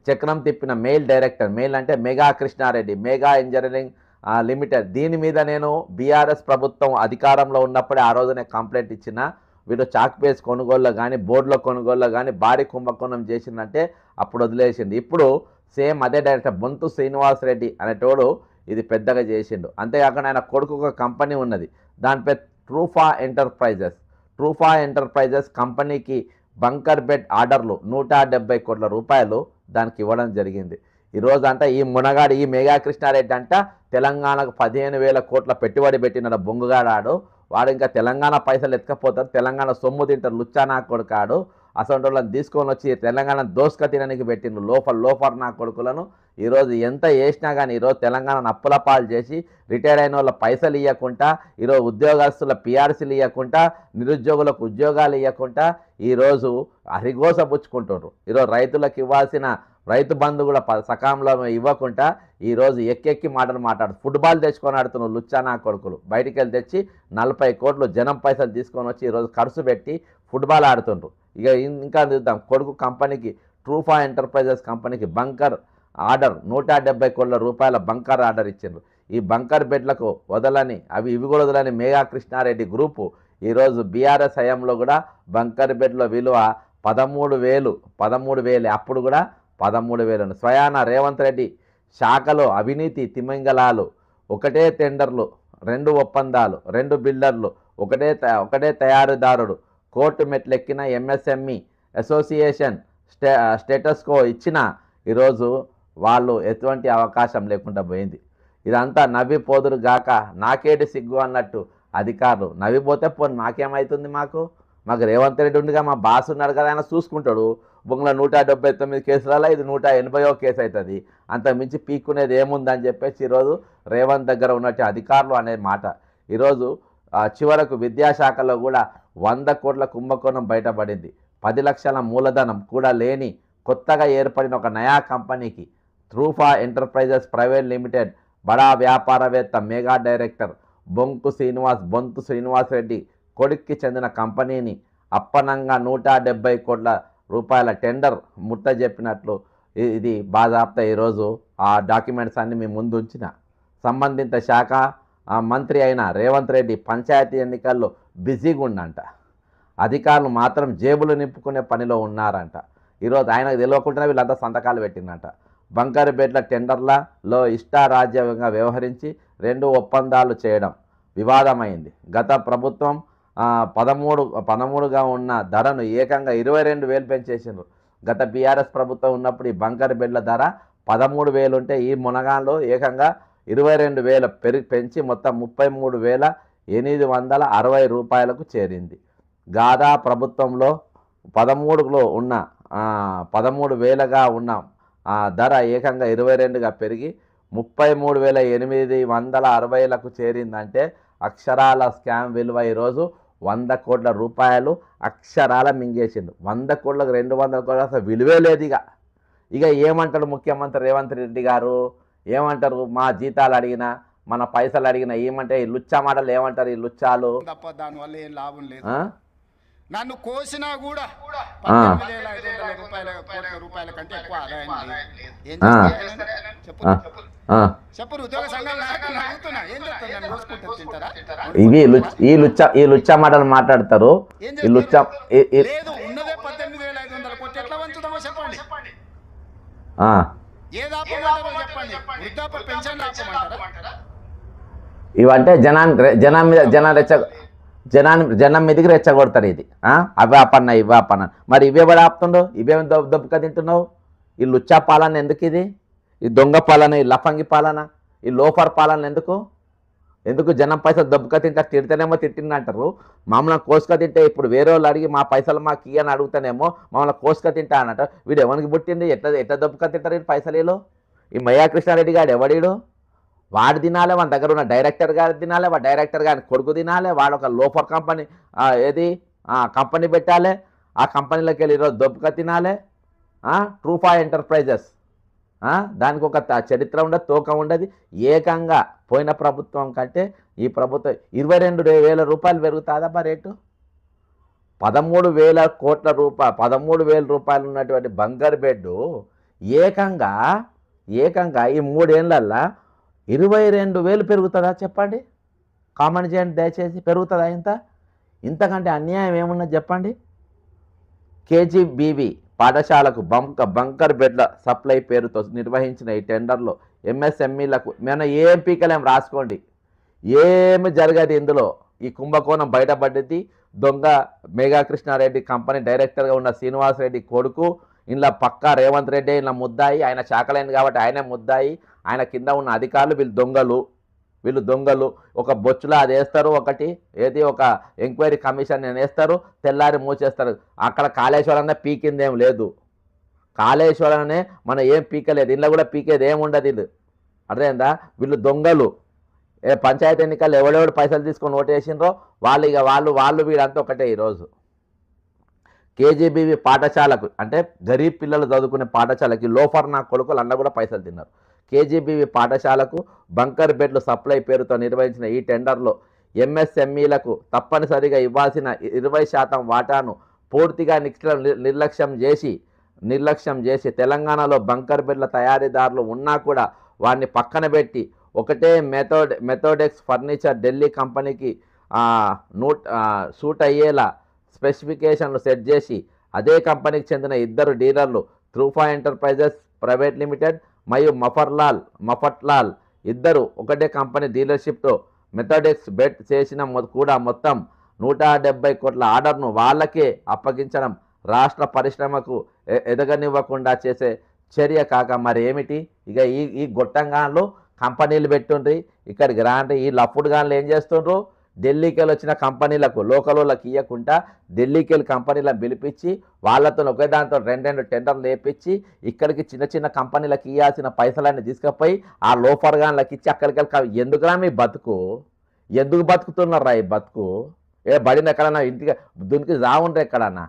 చక్రం తిప్పిన మెయిల్ డైరెక్టర్, మెయిల్ అంటే మెగా కృష్ణారెడ్డి, మెగా ఇంజనీరింగ్ లిమిటెడ్. దీని మీద నేను బీఆర్ఎస్ ప్రభుత్వం అధికారంలో ఉన్నప్పుడే ఆ రోజునే కంప్లైంట్ ఇచ్చిన. వీళ్ళు చాక్ పీస్ కొనుగోళ్ళు కానీ బోర్డుల కొనుగోళ్ళు కానీ భారీ కుంభకోణం చేసిందంటే అప్పుడు వదిలేసింది. ఇప్పుడు సేమ్ అదే డైరెక్టర్ బొంతు శ్రీనివాసరెడ్డి అనేటోడు ఇది పెద్దగా చేసిండు. అంతేకాకుండా ఆయన కొడుకు ఒక కంపెనీ ఉన్నది, దానిపై ట్రూఫా ఎంటర్ప్రైజెస్ కంపెనీకి బంకర్ బెడ్ ఆర్డర్లు 170 కోట్ల రూపాయలు దానికి ఇవ్వడం జరిగింది. ఈరోజు అంట ఈ మునగాడు ఈ మెగా కృష్ణారెడ్డి అంట తెలంగాణకు 15,000 కోట్ల పెట్టుబడి పెట్టిన బొంగుగాడాడు. వాడు ఇంకా తెలంగాణ పైసలు ఎత్తుకపోతారు, తెలంగాణ సొమ్ము తింటారు, లుచ్చానా కొడుకాడు. అసలు వాళ్ళని తీసుకొని వచ్చి తెలంగాణ దోసుక తినడానికి పెట్టిండు లోఫర్ నా కొడుకులను. ఈరోజు ఎంత చేసినా కానీ ఈరోజు తెలంగాణను అప్పుల పాలు చేసి రిటైర్ అయిన వాళ్ళ పైసలు ఇవ్వకుండా, ఈరోజు ఉద్యోగస్తుల పిఆర్సీలు ఇవ్వకుండా, నిరుద్యోగులకు ఉద్యోగాలు ఇవ్వకుండా ఈరోజు హరిగోసపుచ్చుకుంటున్నారు. ఈరోజు రైతులకు ఇవ్వాల్సిన రైతు బంధు కూడా సకాలంలో ఇవ్వకుండా ఈరోజు ఎక్కెక్కి మాట్లాడు ఫుట్బాల్ తెచ్చుకొని ఆడుతున్నారు లుచ్చానా కొడుకులు. బయటికి వెళ్ళి తెచ్చి 40 కోట్లు జనం పైసలు తీసుకొని వచ్చి ఈరోజు ఖర్చు పెట్టి ఫుట్బాల్ ఆడుతుండ్రు. ఇక ఇంకా చూద్దాం, కొడుకు కంపెనీకి ట్రూఫా ఎంటర్ప్రైజెస్ కంపెనీకి బంకర్ ఆర్డర్ 170 కోట్ల రూపాయల బంకర్ ఆర్డర్ ఇచ్చిండ్రు. ఈ బంకర్ బెడ్లకు ఇవి కూడా వదలని మెగా కృష్ణారెడ్డి గ్రూపు ఈరోజు బీఆర్ఎస్ హయాంలో కూడా బంకర్ బెడ్ల విలువ 13,000 అప్పుడు కూడా 13,000. స్వయాన రేవంత్ రెడ్డి శాఖలో అవినీతి తిమింగలాలు, ఒకటే టెండర్లు, 2 ఒప్పందాలు, 2 బిల్డర్లు, ఒకటే తయారీదారుడు, కోర్టు మెట్లెక్కిన ఎంఎస్ఎంఈ అసోసియేషన్ స్టేటస్కో ఇచ్చిన ఈరోజు వాళ్ళు ఎటువంటి అవకాశం లేకుండా పోయింది. ఇదంతా నవ్విపోదురు గాక నాకేటి సిగ్గు అన్నట్టు అధికారులు నవ్విపోతే పోనీ నాకేమవుతుంది, మాకు రేవంత్ రెడ్డి ఉండిగా మా బాస్ ఉన్నాడు కదా, ఆయన చూసుకుంటాడు. బొంగుల 179 కేసులలో ఇది 180వ కేసు అవుతుంది, అంత మించి పీక్కునేది ఏముందని చెప్పేసి ఈరోజు రేవంత్ దగ్గర ఉన్నట్టు అధికారులు అనే మాట. ఈరోజు చివరకు విద్యాశాఖలో కూడా 100 కోట్ల కుంభకోణం బయటపడింది. 10 లక్షల మూలధనం కూడా లేని కొత్తగా ఏర్పడిన ఒక నయా కంపెనీకి ట్రూఫా ఎంటర్ప్రైజెస్ ప్రైవేట్ లిమిటెడ్ బడా వ్యాపారవేత్త మెగా డైరెక్టర్ బొంతు శ్రీనివాసరెడ్డి కొడుక్కి చెందిన కంపెనీని అప్పనంగా 170 కోట్ల రూపాయల టెండర్ ముట్ట చెప్పినట్లు ఇది బాజాప్తా ఈరోజు ఆ డాక్యుమెంట్స్ అన్ని మీ ముందు ఉంచిన. సంబంధిత శాఖ మంత్రి అయిన రేవంత్ రెడ్డి పంచాయతీ ఎన్నికల్లో బిజీగా ఉండంట, అధికారులు మాత్రం జేబులు నింపుకునే పనిలో ఉన్నారంట. ఈరోజు ఆయనకు తెలియకుండా వీళ్ళంతా సంతకాలు పెట్టిందంట. బంకర్ బెడ్ల టెండర్లలో ఇష్టారాజ్యంగా వ్యవహరించి 2 ఒప్పందాలు చేయడం వివాదమైంది. గత ప్రభుత్వం 13గా ఉన్న ధరను ఏకంగా 22,000 పెంచేసిండ్రు. గత బీఆర్ఎస్ ప్రభుత్వం ఉన్నప్పుడు ఈ బంకర్ బెడ్ల ధర 13,000 ఉంటే ఈ మునగాల్లో ఏకంగా 22,000 పెంచి మొత్తం 33,860 రూపాయలకు చేరింది. గాదా ప్రభుత్వంలో 13లో ఉన్న 13,000గా ఉన్న ధర ఏకంగా 22గా పెరిగి 33,860లకు చేరిందంటే అక్షరాల స్కామ్ విలువ ఈరోజు 100 కోట్ల రూపాయలు అక్షరాల మింగేసిండు. 100 కోట్లకు 200 కోట్ల అసలు విలువే లేదు. ఇక ఏమంటాడు ముఖ్యమంత్రి రేవంత్ రెడ్డి గారు, ఏమంటారు? మా జీతాలు అడిగినా మన పైసలు అడిగినా ఏమంటే ఈ లుచ్చా మాటలు ఏమంటారు? ఈ లుచ్చాలు తప్ప దానివల్ల ఏం లాభం లేదు. నన్ను కోసినా కూడా 18,500 రూపాయల కంటే ఎక్కువ ఆదాయం లేదు. ఏం చెప్పు ఉద్యోగ సంఘాలు అడుగుతున్నా, ఏం చెప్తాను? కోసుకుంటారు, తింటారా? ఈ లుచ్చా మాటలు మాట్లాడతారు. లేదు, ఉన్నదే 18,500 కోట్లు ఎట్లా వంచుతామో చెప్పండి. ఏది ఆపమంటారో చెప్పండి. వృద్ధాప్య పెన్షన్ ఆపమంటారా? ఇవంటే జనం మీదకి రెచ్చగొడతారు. ఇది అవే ఆపన్న ఇవే ఆపన్న. మరి ఇవే కూడా ఆపుతుండవు, ఇవేమి దొబ్బక తింటున్నావు? ఈ లుచ్చా పాలన ఎందుకు? ఈ దొంగ పాలన, ఈ లఫంగి పాలన, ఈ లోఫర్ పాలన ఎందుకు జనం పైసలు దొబ్బక తింటా? తిడితేనేమో తిట్టిందంటారు, మమ్మల్ని కోసుక తింటే ఇప్పుడు వేరే వాళ్ళు అడిగి మా పైసలు మాకు ఇయ్యని అడుగుతానేమో మమ్మల్ని కోసుక తింటా అన్నట్టు. వీడు ఎవరికి పుట్టింది? ఎట్లా దొబ్బక తింటారు ఈ పైసలు? ఈ మెగా కృష్ణారెడ్డి గారు ఎవడీడు? వాడు తినాలి, మన దగ్గర ఉన్న డైరెక్టర్ గారు తినాలి, వాడు డైరెక్టర్ గారి కొడుకు తినాలి, వాడు ఒక లోఫర్ కంపెనీ కంపెనీ పెట్టాలి, ఆ కంపెనీలోకి వెళ్ళి ఈరోజు దొబ్బక తినాలి. ట్రూఫా ఎంటర్ప్రైజెస్ దానికి ఒక చరిత్ర ఉండదు, తోక ఉండదు. ఏకంగా పోయిన ప్రభుత్వం కంటే ఈ ప్రభుత్వం 22,000 రూపాయలు పెరుగుతుందబ్బా రేటు. 13,000 కోట్ల రూపాయలు 13,000 రూపాయలు ఉన్నటువంటి బంగారు బెడ్డు ఏకంగా ఏకంగా ఈ 3 ఏళ్ళల్లో 22,000 పెరుగుతుందా చెప్పండి? కామెంట్ చేయండి దయచేసి. పెరుగుతుందా ఇంతకంటే అన్యాయం ఏమున్నది చెప్పండి? కేజీబీవీ పాఠశాలకు బంకర్ బెడ్ల సప్లై పేరుతో నిర్వహించిన ఈ టెండర్లో ఎంఎస్ఎంఈలకు మన ఏం పీకలేం రాసుకోండి. ఏమి జరగదు ఇందులో. ఈ కుంభకోణం బయటపడ్డది. దొంగ మేఘా కృష్ణారెడ్డి కంపెనీ డైరెక్టర్గా ఉన్న శ్రీనివాస్ రెడ్డి కొడుకు, ఇలా పక్కా రేవంత్ రెడ్డి ఇలా ముద్దాయి. ఆయన శాఖలైంది కాబట్టి ఆయనే ముద్దాయి. ఆయన కింద ఉన్న అధికారులు వీళ్ళు దొంగలు. ఒక బొచ్చులా అది వేస్తారు, ఒక ఎంక్వైరీ కమిషన్ వేస్తారు, తెల్లారి మూసేస్తారు. అక్కడ కాళేశ్వరంగా పీకిందేం లేదు. కాళేశ్వరంనే మనం ఏం పీకలేదు. ఇంట్లో కూడా పీకేది ఏముండదు. వీళ్ళు అర్థమైందా? వీళ్ళు దొంగలు. పంచాయతీ ఎన్నికలు ఎవడెవడు పైసలు తీసుకొని ఓటేసిండ్రో వాళ్ళు వీళ్ళంతా ఒకటే. ఈరోజు కేజీబీవీ పాఠశాలకు అంటే గరీబ్ పిల్లలు చదువుకునే పాఠశాలకి లోఫర్ నా కొడుకులు అన్న కూడా పైసలు తిన్నారు. కేజీబీవీ పాఠశాలకు బంకర్ బెడ్లు సప్లై పేరుతో నిర్వహించిన ఈ టెండర్లో ఎంఎస్ఎంఈలకు తప్పనిసరిగా ఇవ్వాల్సిన 20% వాటాను పూర్తిగా నిర్లక్ష్యం చేసి తెలంగాణలో బంకర్ బెడ్ల తయారీదారులు ఉన్నా కూడా వారిని పక్కన పెట్టి ఒకటే మెథోడెక్స్ ఫర్నిచర్ ఢిల్లీ కంపెనీకి సూట్ అయ్యేలా స్పెసిఫికేషన్లు సెట్ చేసి అదే కంపెనీకి చెందిన 2 డీలర్లు త్రూఫా ఎంటర్ప్రైజెస్ ప్రైవేట్ లిమిటెడ్ మరియు మఫట్లాల్ ఇద్దరు ఒకటే కంపెనీ డీలర్షిప్తో మెథోడెక్స్ బెట్ చేసిన కూడా మొత్తం 170 కోట్ల ఆర్డర్ను వాళ్ళకే అప్పగించడం రాష్ట్ర పరిశ్రమకు ఎదగనివ్వకుండా చేసే చర్య కాక మరి ఏమిటి? ఇక ఈ గొట్టంగాన్లు కంపెనీలు పెట్టుండ్రి, ఇక్కడికి రాండి. ఈ లఫ్డ్ గాన్లు ఏం చేస్తుండ్రు? ఢిల్లీకి వెళ్ళి వచ్చిన కంపెనీలకు లోకల్ వాళ్ళకి ఇవ్వకుండా ఢిల్లీకి వెళ్ళి కంపెనీలను పిలిపించి వాళ్ళతో ఒకే దాంతో 2 టెండర్లు వేయించి ఇక్కడికి చిన్న కంపెనీలకు ఇవ్వాల్సిన పైసలన్నీ తీసుకుపోయి ఆ లోఫర్ గాన్లకు ఇచ్చి అక్కడికి వెళ్ళి ఎందుకురా మీ బతుకు? ఎందుకు బతుకుతున్నారా ఈ బతుకు? బడిన ఎక్కడన్నా ఇంటికి దునికి రావుండ్రు ఎక్కడన్నా?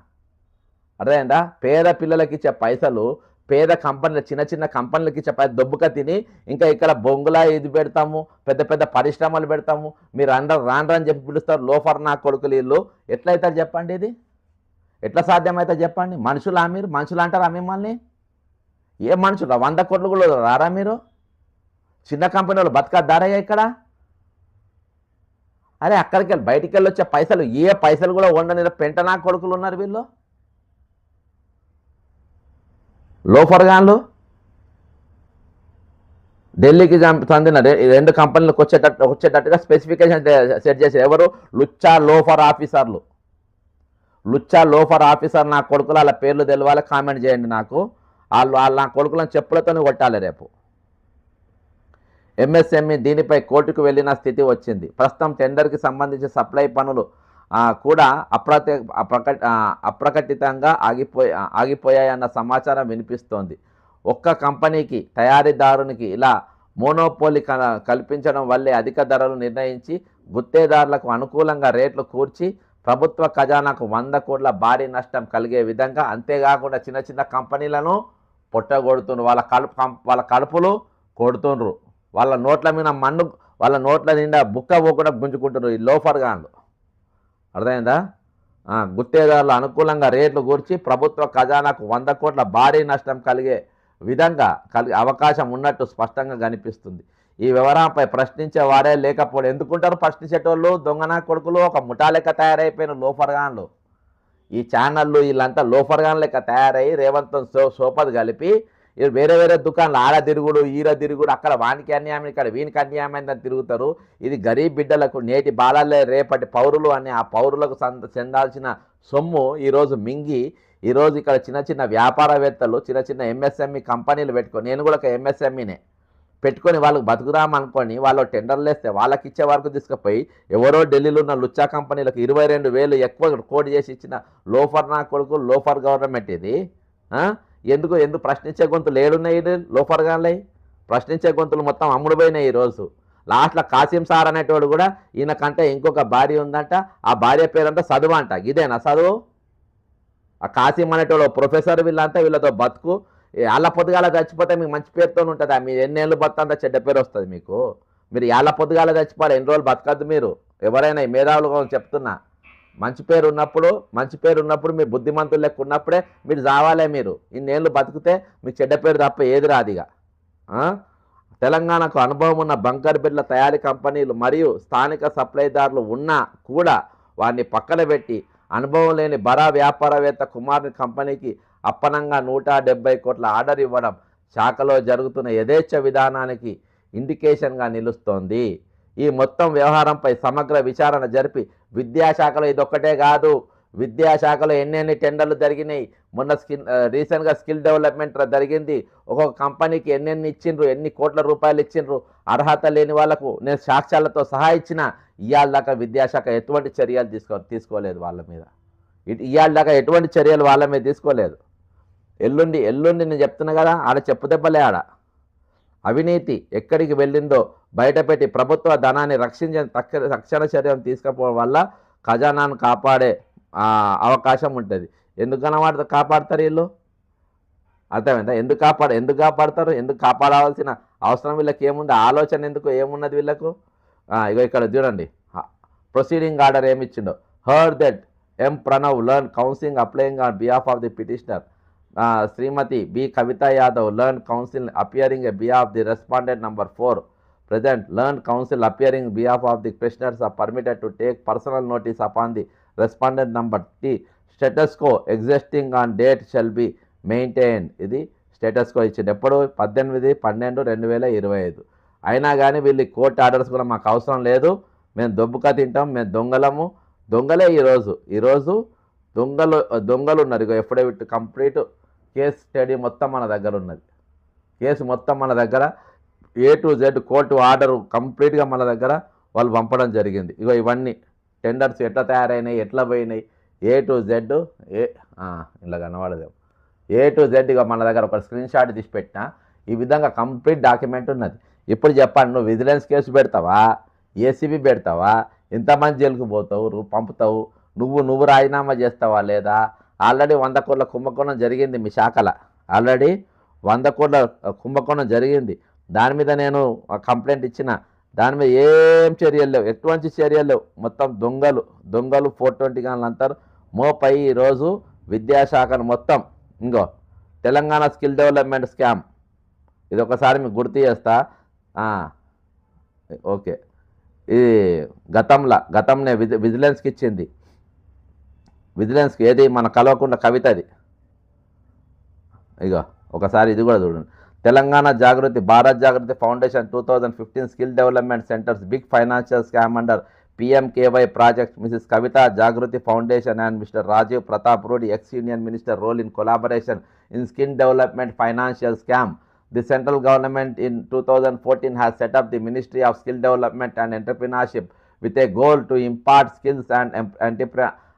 అర్థమైందా? పేద పిల్లలకి ఇచ్చే పైసలు పేద కంపెనీలు చిన్న కంపెనీలకి ఇచ్చే పైసలు దొబ్బుక తిని ఇంకా ఇక్కడ బొంగులా ఇది పెడతాము, పెద్ద పరిశ్రమలు పెడతాము, మీరు అందరూ రాని చెప్పి పిలుస్తారు. లోఫర్ నా కొడుకులు వీళ్ళు ఎట్లయితే చెప్పండి? ఇది ఎట్లా సాధ్యమైతే చెప్పండి? మీరు మనుషులు అంటారా మిమ్మల్ని? ఏ మనుషులు? 100 కోట్లు కూడా రారా మీరు? చిన్న కంపెనీ వాళ్ళు బతకద్దారయ్యా ఇక్కడ? అరే అక్కడికి వెళ్ళి బయటికి వెళ్ళి వచ్చే పైసలు పైసలు కూడా ఉండని పెంటనా కొడుకులు ఉన్నారు వీళ్ళు, లోఫర్ గాన్లు. ఢిల్లీకి చెందిన 2 కంపెనీలకు వచ్చేటట్టుగా స్పెసిఫికేషన్ సెట్ చేసి ఎవరు? లుచ్చా లోఫర్ ఆఫీసర్ నా కొడుకులు వాళ్ళ పేర్లు తెలవాలి. కామెంట్ చేయండి నాకు. వాళ్ళు నా కొడుకులను చెప్పులతో కొట్టాలి రేపు. ఎంఎస్ఎంఈ దీనిపై కోర్టుకు వెళ్ళిన స్థితి వచ్చింది. ప్రస్తుతం టెండర్కి సంబంధించి సప్లై పనులు కూడా అప్రకటితంగా ఆగిపోయాయన్న సమాచారం వినిపిస్తోంది. ఒక్క కంపెనీకి తయారీదారునికి ఇలా మోనోపోలీ కల్పించడం వల్లే అధిక ధరలు నిర్ణయించి గుత్తేదారులకు అనుకూలంగా రేట్లు కూర్చి ప్రభుత్వ ఖజానాకు 100 కోట్ల భారీ నష్టం కలిగే విధంగా, అంతేకాకుండా చిన్న కంపెనీలను పొట్టగొడుతుండ్రు. వాళ్ళ కడుపులు కొడుతుండ్రు. వాళ్ళ నోట్ల మీద మన్ను, వాళ్ళ నోట్ల నిండా బుక్క పోకుండా గుంజుకుంటున్నారు ఈ లోఫర్ గాన్లు. అర్థమైందా? గుత్తేదారులు అనుకూలంగా రేట్లు కూర్చి ప్రభుత్వ ఖజానాకు 100 కోట్ల భారీ నష్టం కలిగే విధంగా అవకాశం ఉన్నట్టు స్పష్టంగా కనిపిస్తుంది. ఈ వివరంపై ప్రశ్నించే వారే లేకపోవడం. ఎందుకుంటారు ప్రశ్నించేటోళ్ళు? దొంగనా కొడుకులు, ఒక ముఠా లెక్క తయారైపోయిన లోఫర్ గాన్లు. ఈ ఛానళ్ళు వీళ్ళంతా లోఫర్ గాన్ లెక్క తయారయ్యి రేవంత్ సోపది కలిపి వేరే దుకాణాలు ఆడ తిరుగుడు, ఈర తిరుగుడు, అక్కడ వానికి అన్యాయం ఇక్కడ వీనికి అన్యాయమైందని తిరుగుతారు. ఇది గరీబ్ బిడ్డలకు నేటి బాలలే రేపటి పౌరులు అని ఆ పౌరులకు చెందాల్సిన సొమ్ము ఈరోజు మింగి ఈరోజు ఇక్కడ చిన్న వ్యాపారవేత్తలు చిన్న ఎంఎస్ఎంఈ కంపెనీలు పెట్టుకొని, నేను కూడా ఒక ఎంఎస్ఎంఈనే పెట్టుకొని వాళ్ళకి బతుకుదామనుకొని వాళ్ళు టెండర్లు వేస్తే వాళ్ళకి ఇచ్చే వరకు తీసుకుపోయి ఎవరో ఢిల్లీలో ఉన్న లుచ్చా కంపెనీలకు 22,000 ఎక్కువ కోట్ చేసి ఇచ్చిన లోఫర్ నా కొడుకు, లోఫర్ గవర్నమెంట్ ఇది. ఎందుకు ప్రశ్నించే గొంతులు ఏడున్నాయి? లోఫర్ గాన్లై ప్రశ్నించే గొంతులు మొత్తం అమ్ముడుపోయినాయి. ఈరోజు లాస్ట్లో కాసిం సార్ అనేటోడు కూడా ఈయనకంటే ఇంకొక భార్య ఉందంట. ఆ భార్య పేరంతా చదువు అంట. ఇదేనా చదువు? ఆ కాసిం అనేటోడు ప్రొఫెసర్. వీళ్ళతో బతుకు. వాళ్ళ పొద్దుగాల చచ్చిపోతే మీకు మంచి పేరుతో ఉంటుందా? మీరు ఎన్నేళ్ళు బతుకంతా చెడ్డ పేరు వస్తుంది మీకు. మీరు వాళ్ళ పొద్దుగాల చచ్చిపోవాలి, ఎన్ని రోజులు బతకద్దు మీరు. ఎవరైనా మేధావులు చెప్తున్నా, మంచి పేరు ఉన్నప్పుడు మీరు బుద్ధిమంతులు లెక్క ఉన్నప్పుడే మీరు చావాలే. మీరు ఇన్నేళ్ళు బతికితే మీకు చెడ్డ పేరు తప్ప ఏది రాదిగా. తెలంగాణకు అనుభవం ఉన్న బంకర్ బిడ్ల తయారీ కంపెనీలు మరియు స్థానిక సప్లైదారులు ఉన్నా కూడా వారిని పక్కన పెట్టి అనుభవం లేని బడా వ్యాపారవేత్త కుమారుని కంపెనీకి అప్పనంగా 170 కోట్ల ఆర్డర్ ఇవ్వడం శాఖలో జరుగుతున్న యథేచ్ఛ విధానానికి ఇండికేషన్గా నిలుస్తోంది. ఈ మొత్తం వ్యవహారంపై సమగ్ర విచారణ జరిపి విద్యాశాఖలో ఇదొక్కటే కాదు, విద్యాశాఖలో ఎన్ని టెండర్లు జరిగినాయి. మొన్న రీసెంట్గా స్కిల్ డెవలప్మెంట్ జరిగింది. ఒక్కొక్క కంపెనీకి ఎన్ని కోట్ల రూపాయలు ఇచ్చిండ్రు. అర్హత లేని వాళ్ళకు నేను సాక్ష్యాలతో సహా ఇచ్చిన. ఇవాళ దాకా విద్యాశాఖ ఎటువంటి చర్యలు తీసుకోలేదు వాళ్ళ మీద. ఇవాళ దాకా ఎటువంటి చర్యలు వాళ్ళ మీద తీసుకోలేదు. ఎల్లుండి నేను చెప్తున్నా కదా, ఆడ చెప్పుదెబ్బలే. ఆడ అవినీతి ఎక్కడికి వెళ్ళిందో బయటపెట్టి ప్రభుత్వ ధనాన్ని రక్షణ చర్యలు తీసుకపోవడం వల్ల ఖజానాను కాపాడే అవకాశం ఉంటుంది. ఎందుకన్నా కాపాడతారు వీళ్ళు? అర్థమైందా? ఎందుకు కాపాడతారు? ఎందుకు కాపాడవలసిన అవసరం వీళ్ళకి ఏముంది? ఆలోచన ఏమున్నది వీళ్ళకు? ఇగో ఇక్కడ చూడండి, ప్రొసీడింగ్ ఆర్డర్ ఏమి ఇచ్చిండో. Heard that M Pranav learned counselling applying on behalf of the petitioner. Shrimati B Kavitha Yadav learned counsel appearing a behalf the respondent number 4. Present, learned counsel appearing behalf of the petitioners are permitted to take personal notice upon the respondent number T. Status quo existing on date shall be maintained. ఇది status quo ఇచ్చింది ఎప్పుడు? 18/12/2025. అయినా కానీ వీళ్ళు court orders కూడా మాకు అవసరం లేదు, మేము దొబ్బుక తింటాం, మేము దొంగలే. ఈరోజు దొంగలు ఉన్నారు. ఇక ఎఫిడవిట్ కంప్లీట్ కేసు స్టడీ మొత్తం మన దగ్గర ఉన్నది. A to Z court order కంప్లీట్గా మన దగ్గర వాళ్ళు పంపడం జరిగింది. ఇగో ఇవన్నీ టెండర్స్ ఎట్లా తయారైనాయి, ఎట్లా పోయినాయి, A to Z ఇలా కనబడదేమో. A to Z ఇక మన దగ్గర ఒక స్క్రీన్ షాట్ తీసి పెట్టినా ఈ విధంగా కంప్లీట్ డాక్యుమెంట్ ఉన్నది. ఇప్పుడు చెప్పండి, నువ్వు విజిలెన్స్ కేసు పెడతావా, ఏసీబీ పెడతావా, ఎంతమంది జైలుకు పోతావు, పంపుతావు, నువ్వు రాజీనామా చేస్తావా లేదా? ఆల్రెడీ 100 కోట్ల కుంభకోణం జరిగింది మీ శాఖల. ఆల్రెడీ 100 కోట్ల కుంభకోణం జరిగింది. దాని మీద నేను కంప్లైంట్ ఇచ్చిన. దాని మీద ఏం చర్యలు లేవు, ఎటువంటి చర్యలు లేవు. మొత్తం దొంగలు 420 గాన్లు అంటారు. మోపై ఈరోజు విద్యాశాఖను మొత్తం ఇంకో తెలంగాణ స్కిల్ డెవలప్మెంట్ స్కామ్. ఇది ఒకసారి మీకు గుర్తు చేస్తా. ఓకే, ఇది గతంలో విజిలెన్స్కి ఇచ్చింది. విజిలెన్స్కి ఏది మన కలవకుండా కవితది. ఇగో ఒకసారి ఇది కూడా చూడండి. Telangana Jagruthi Bharat Jagruthi foundation 2015 skill development centres big financial scam under PMKY project. Mrs Kavitha Jagruthi foundation and Mr Rajiv Pratap Rudy ex union minister role in collaboration in skill development financial scam. The central government in 2014 has set up the Ministry of Skill Development and Entrepreneurship with a goal to impart skills and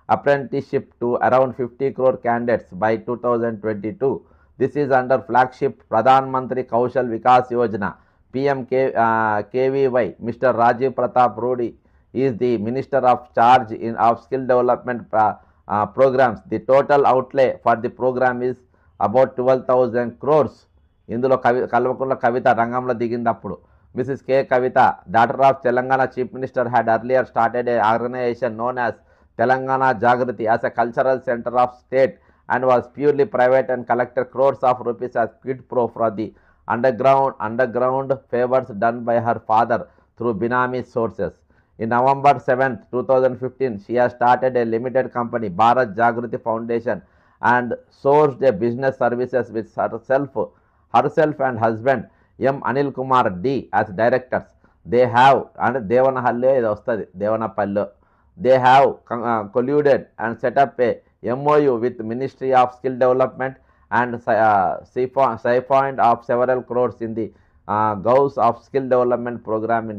apprenticeship to around 50 crore candidates by 2022. This is under flagship Pradhan Mantri Kaushal Vikas Yojana PMKVY. Mr. Rajiv Pratap Rudi is the Minister of Charge of Skill Development programs. The total outlay for the program is about 12,000 crores. ఇందులో కల్వకుంట్ల కవిత రంగంలో దిగిందప్పుడు. Mrs K Kavitha, daughter of Telangana chief minister, had earlier started a organisation known as Telangana Jagriti as a cultural center of state and was purely private and collected crores of rupees as quid pro for the underground favors done by her father through Binami sources. In November 7, 2015, she has started a limited company, Bharat Jagriti Foundation, and sourced a business services with herself and husband M. Anil Kumar D as directors. They have, and Devanahalli is ostadi, Devanapalli. They have colluded and set up a MOU with Ministry of Skill Development and siphoned of several crores in the Gauss of Skill Development program in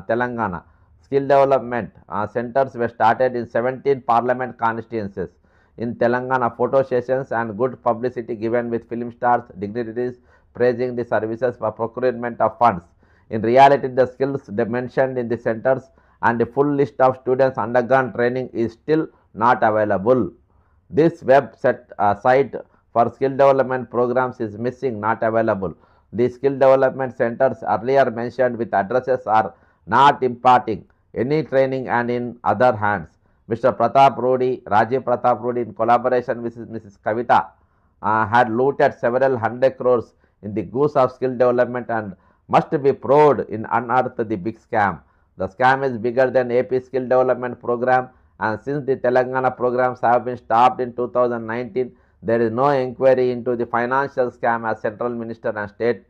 Telangana. Skill development centers were started in 17 parliament constituencies in Telangana. Photo sessions and good publicity given with film stars, dignitaries praising the services for procurement of funds. In reality, the skills mentioned in the centers and the full list of students undergone training is still not available. This site for skill development programs is missing, not available. The skill development centers earlier mentioned with addresses are not imparting any training and in other hands. Mr. Pratap Rudy, Rajiv Pratap Rudy, in collaboration with Mrs. Kavita, had looted several hundred crores in the goose of skill development and must be proud in unearthed the big scam. The scam is bigger than AP skill development program, and since the Telangana programs have been stopped in 2019, there is no inquiry into the financial scam as Central Minister and State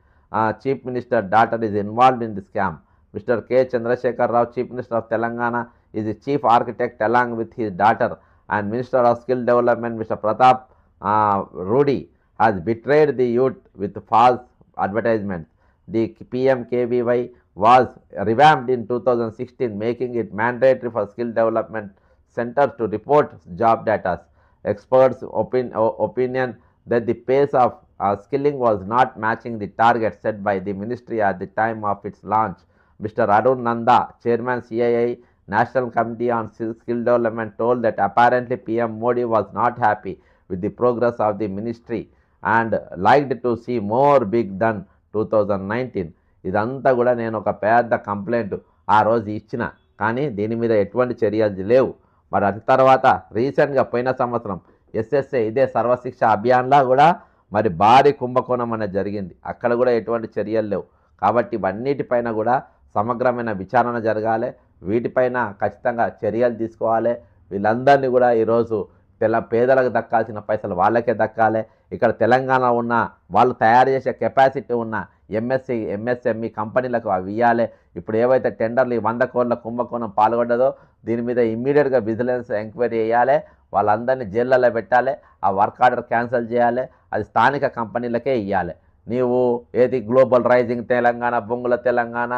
Chief Minister daughter is involved in the scam. Mr. K. Chandrasekhar Rao, Chief Minister of Telangana, is the chief architect along with his daughter, and Minister of Skill Development, Mr. Pratap Rudy, has betrayed the youth with false advertisements. The PMKVY was revamped in 2016, making it mandatory for skill development centers to report job data. Experts' opinion that the pace of skilling was not matching the target set by the ministry at the time of its launch. Mr. Arun Nanda, Chairman CII National Committee on Skill Development, told that apparently PM Modi was not happy with the progress of the ministry and liked to see more big done 2019. ఇదంతా కూడా నేను ఒక పెద్ద complaint ఆ రోజు ఇచ్చిన, కానీ దీని మీద ఎటువంటి చర్యలు లేవు. మరి అది తర్వాత రీసెంట్గా పోయిన సంవత్సరం ఎస్ఎస్ఏ ఇదే సర్వశిక్ష అభియాన్లో కూడా మరి భారీ కుంభకోణం అనేది జరిగింది. అక్కడ కూడా ఎటువంటి చర్యలు లేవు. కాబట్టి ఇవన్నిటిపైన కూడా సమగ్రమైన విచారణ జరగాలి. వీటిపైన ఖచ్చితంగా చర్యలు తీసుకోవాలి. వీళ్ళందరినీ కూడా ఈరోజు పేదలకు దక్కాల్సిన పైసలు వాళ్ళకే దక్కాలి. ఇక్కడ తెలంగాణ ఉన్న వాళ్ళు తయారు చేసే కెపాసిటీ ఉన్న ఎంఎస్ఎంఈ కంపెనీలకు అవి ఇవ్వాలి. ఇప్పుడు ఏవైతే టెండర్లు 100 కోట్ల కుంభకోణం పాల్గొడ్డదో దీని మీద ఇమ్మీడియట్గా విజిలెన్స్ ఎంక్వైరీ చేయాలి. వాళ్ళందరినీ జైళ్ళలో పెట్టాలి. ఆ వర్క్ ఆర్డర్ క్యాన్సిల్ చేయాలి. అది స్థానిక కంపెనీలకే ఇవ్వాలి. నీవు ఏది గ్లోబల్ రైజింగ్ తెలంగాణ, బొంగుల తెలంగాణ,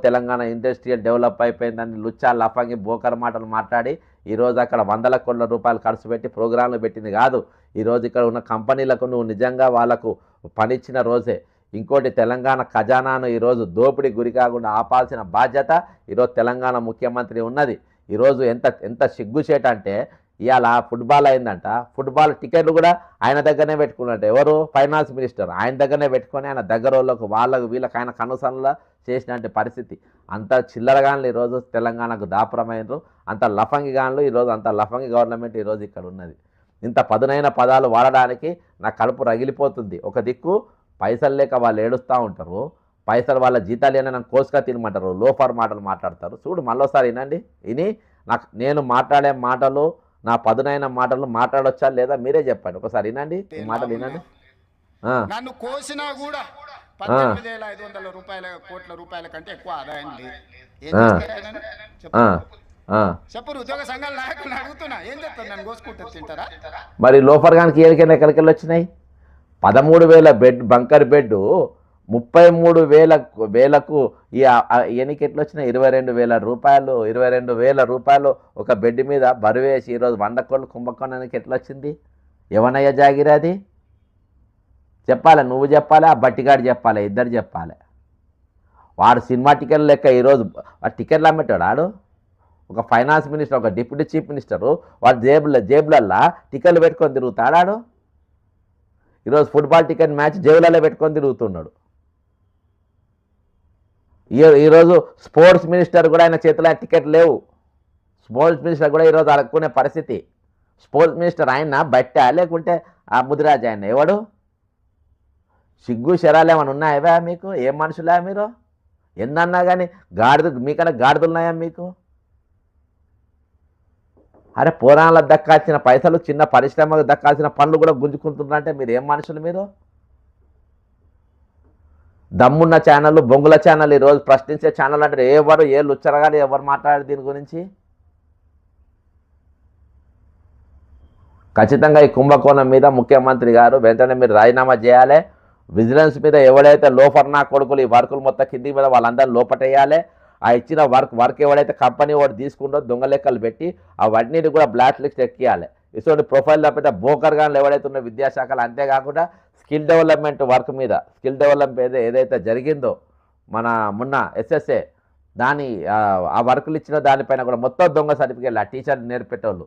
తెలంగాణ ఇండస్ట్రియల్ డెవలప్ అయిపోయిందని లుచ్చా లఫంగి బోకర్ మాటలు మాట్లాడి ఈరోజు అక్కడ 100 కోట్ల రూపాయలు ఖర్చు పెట్టి ప్రోగ్రాంలు పెట్టింది కాదు. ఈరోజు ఇక్కడ ఉన్న కంపెనీలకు నువ్వు నిజంగా వాళ్ళకు పనిచ్చిన రోజే. ఇంకోటి, తెలంగాణ ఖజానాను ఈరోజు దోపిడీ గురి కాకుండా ఆపాల్సిన బాధ్యత ఈరోజు తెలంగాణ ముఖ్యమంత్రి ఉన్నది. ఈరోజు ఎంత సిగ్గుచేట అంటే ఇవాళ ఫుట్బాల్ అయిందంట, ఫుట్బాల్ టికెట్లు కూడా ఆయన దగ్గరనే పెట్టుకున్నట్టు. ఎవరు? Finance minister. ఆయన దగ్గరనే పెట్టుకొని ఆయన దగ్గర వాళ్ళకు వీళ్ళకి ఆయన కనుసనలా చేసినట్టు పరిస్థితి. అంత చిల్లరగాన్లు ఈరోజు తెలంగాణకు దాపురమైనరు, అంత లఫంగిగాన్లు ఈరోజు, అంత లఫంగి గవర్నమెంట్ ఈరోజు ఇక్కడ ఉన్నది. ఇంత పదునైన పదాలు వాడడానికి నా కడుపు రగిలిపోతుంది. ఒక దిక్కు పైసలు లేక వాళ్ళు ఏడుస్తూ ఉంటారు, పైసలు వాళ్ళ జీతాలు ఏమైనా కోసుగా తినమంటారు, లోఫర్ మాటలు మాట్లాడతారు. చూడు మళ్ళీసారి వినండి, నేను మాట్లాడే మాటలు, నా పదునైన మాటలు మాట్లాడొచ్చా లేదా మీరే చెప్పండి. ఒకసారి వినండి, ఈ మాటలు వినండి. నన్ను కోసినా కూడా 18,500 కోట్ల రూపాయల కంటే ఎక్కువ ఆదాయం లేదు. చెప్పు. ఉద్యోగ సంఘాల నాయకులను అడుగుతున్నా, ఏం చెప్తారు? నన్ను కోసుకుంటూ తింటారా? మరి లోఫర్ గానికి ఏరికైనా ఎక్కడికి వచ్చినాయి? 13,000 బెడ్ బంకర్ బెడ్ 33,000కు ఎన్నికి ఎట్లా వచ్చినాయి? 22,000 రూపాయలు, 22,000 రూపాయలు ఒక బెడ్ మీద బరువేసి ఈరోజు 100 కోట్ల కుంభకోణానికి ఎట్లా వచ్చింది? ఎవనయ్యా జాగిరి అది? చెప్పాలి, నువ్వు చెప్పాలి, ఆ బట్టిగాడు చెప్పాలి, ఇద్దరు చెప్పాలి. వాడు సినిమా టికెట్లు లెక్క ఈరోజు టికెట్లు అమ్మేటాడు. ఆడు ఒక ఫైనాన్స్ మినిస్టర్, ఒక డిప్యూటీ చీఫ్ మినిస్టరు, వాడు జేబులల్లా టికెట్లు పెట్టుకొని తిరుగుతాడు. ఆడు ఈరోజు ఫుట్బాల్ టికెట్ మ్యాచ్ జేబులలో పెట్టుకొని తిరుగుతున్నాడు. ఈరోజు స్పోర్ట్స్ మినిస్టర్ కూడా ఆయన చేతిలో టికెట్ లేవు. స్పోర్ట్స్ మినిస్టర్ కూడా ఈరోజు అడుక్కునే పరిస్థితి. స్పోర్ట్స్ మినిస్టర్ ఆయన బట్టా లేకుంటే ఆ ముదిరాజ్ ఆయన ఎవడు? సిగ్గు శరాలు ఏమైనా ఉన్నాయా మీకు? ఏం మనుషులే మీరు? ఎన్నన్నా కానీ మీకన్నా గాడిదలున్నాయా మీకు? అరే పురాణాలకు దక్కాల్సిన పైసలు, చిన్న పరిశ్రమకు దక్కాల్సిన పనులు కూడా గుంజుకుంటున్నారంటే మీరు ఏం మనుషులు మీరు? దమ్మున్న ఛానళ్ళు, బొంగుల ఛానల్, ఈరోజు ప్రశ్నించే ఛానల్ అంటే ఎవరు, ఏ లుచ్చరగాలి ఎవరు మాట్లాడారు దీని గురించి? ఖచ్చితంగా ఈ కుంభకోణం మీద ముఖ్యమంత్రి గారు వెంటనే మీరు రాజీనామా చేయాలి. విజిలెన్స్ మీద ఎవడైతే లోఫర్ నా కొడుకులు ఈ వర్కులు మొత్తం కింది మీద వాళ్ళందరూ లోపటేయాలి. ఆ ఇచ్చిన వర్క్ ఎవడైతే కంపెనీ వాడు తీసుకుంటో దొంగ లెక్కలు పెట్టి అవన్నీ కూడా బ్లాక్ లిస్ట్ ఎక్కియాలి. ఇటువంటి ప్రొఫైల్ తప్పితే బోకర్ గాన్లు ఎవడైతే ఉన్న విద్యాశాఖలు, అంతేకాకుండా స్కిల్ డెవలప్మెంట్ వర్క్ మీద, స్కిల్ డెవలప్మెంట్ ఏదైతే జరిగిందో మన మొన్న ఎస్ఎస్ఏ దాని ఆ వర్కులు ఇచ్చిన దానిపైన కూడా మొత్తం దొంగ సర్టిఫికేట్లు ఆ టీచర్లు నేర్పెట్టేవాళ్ళు,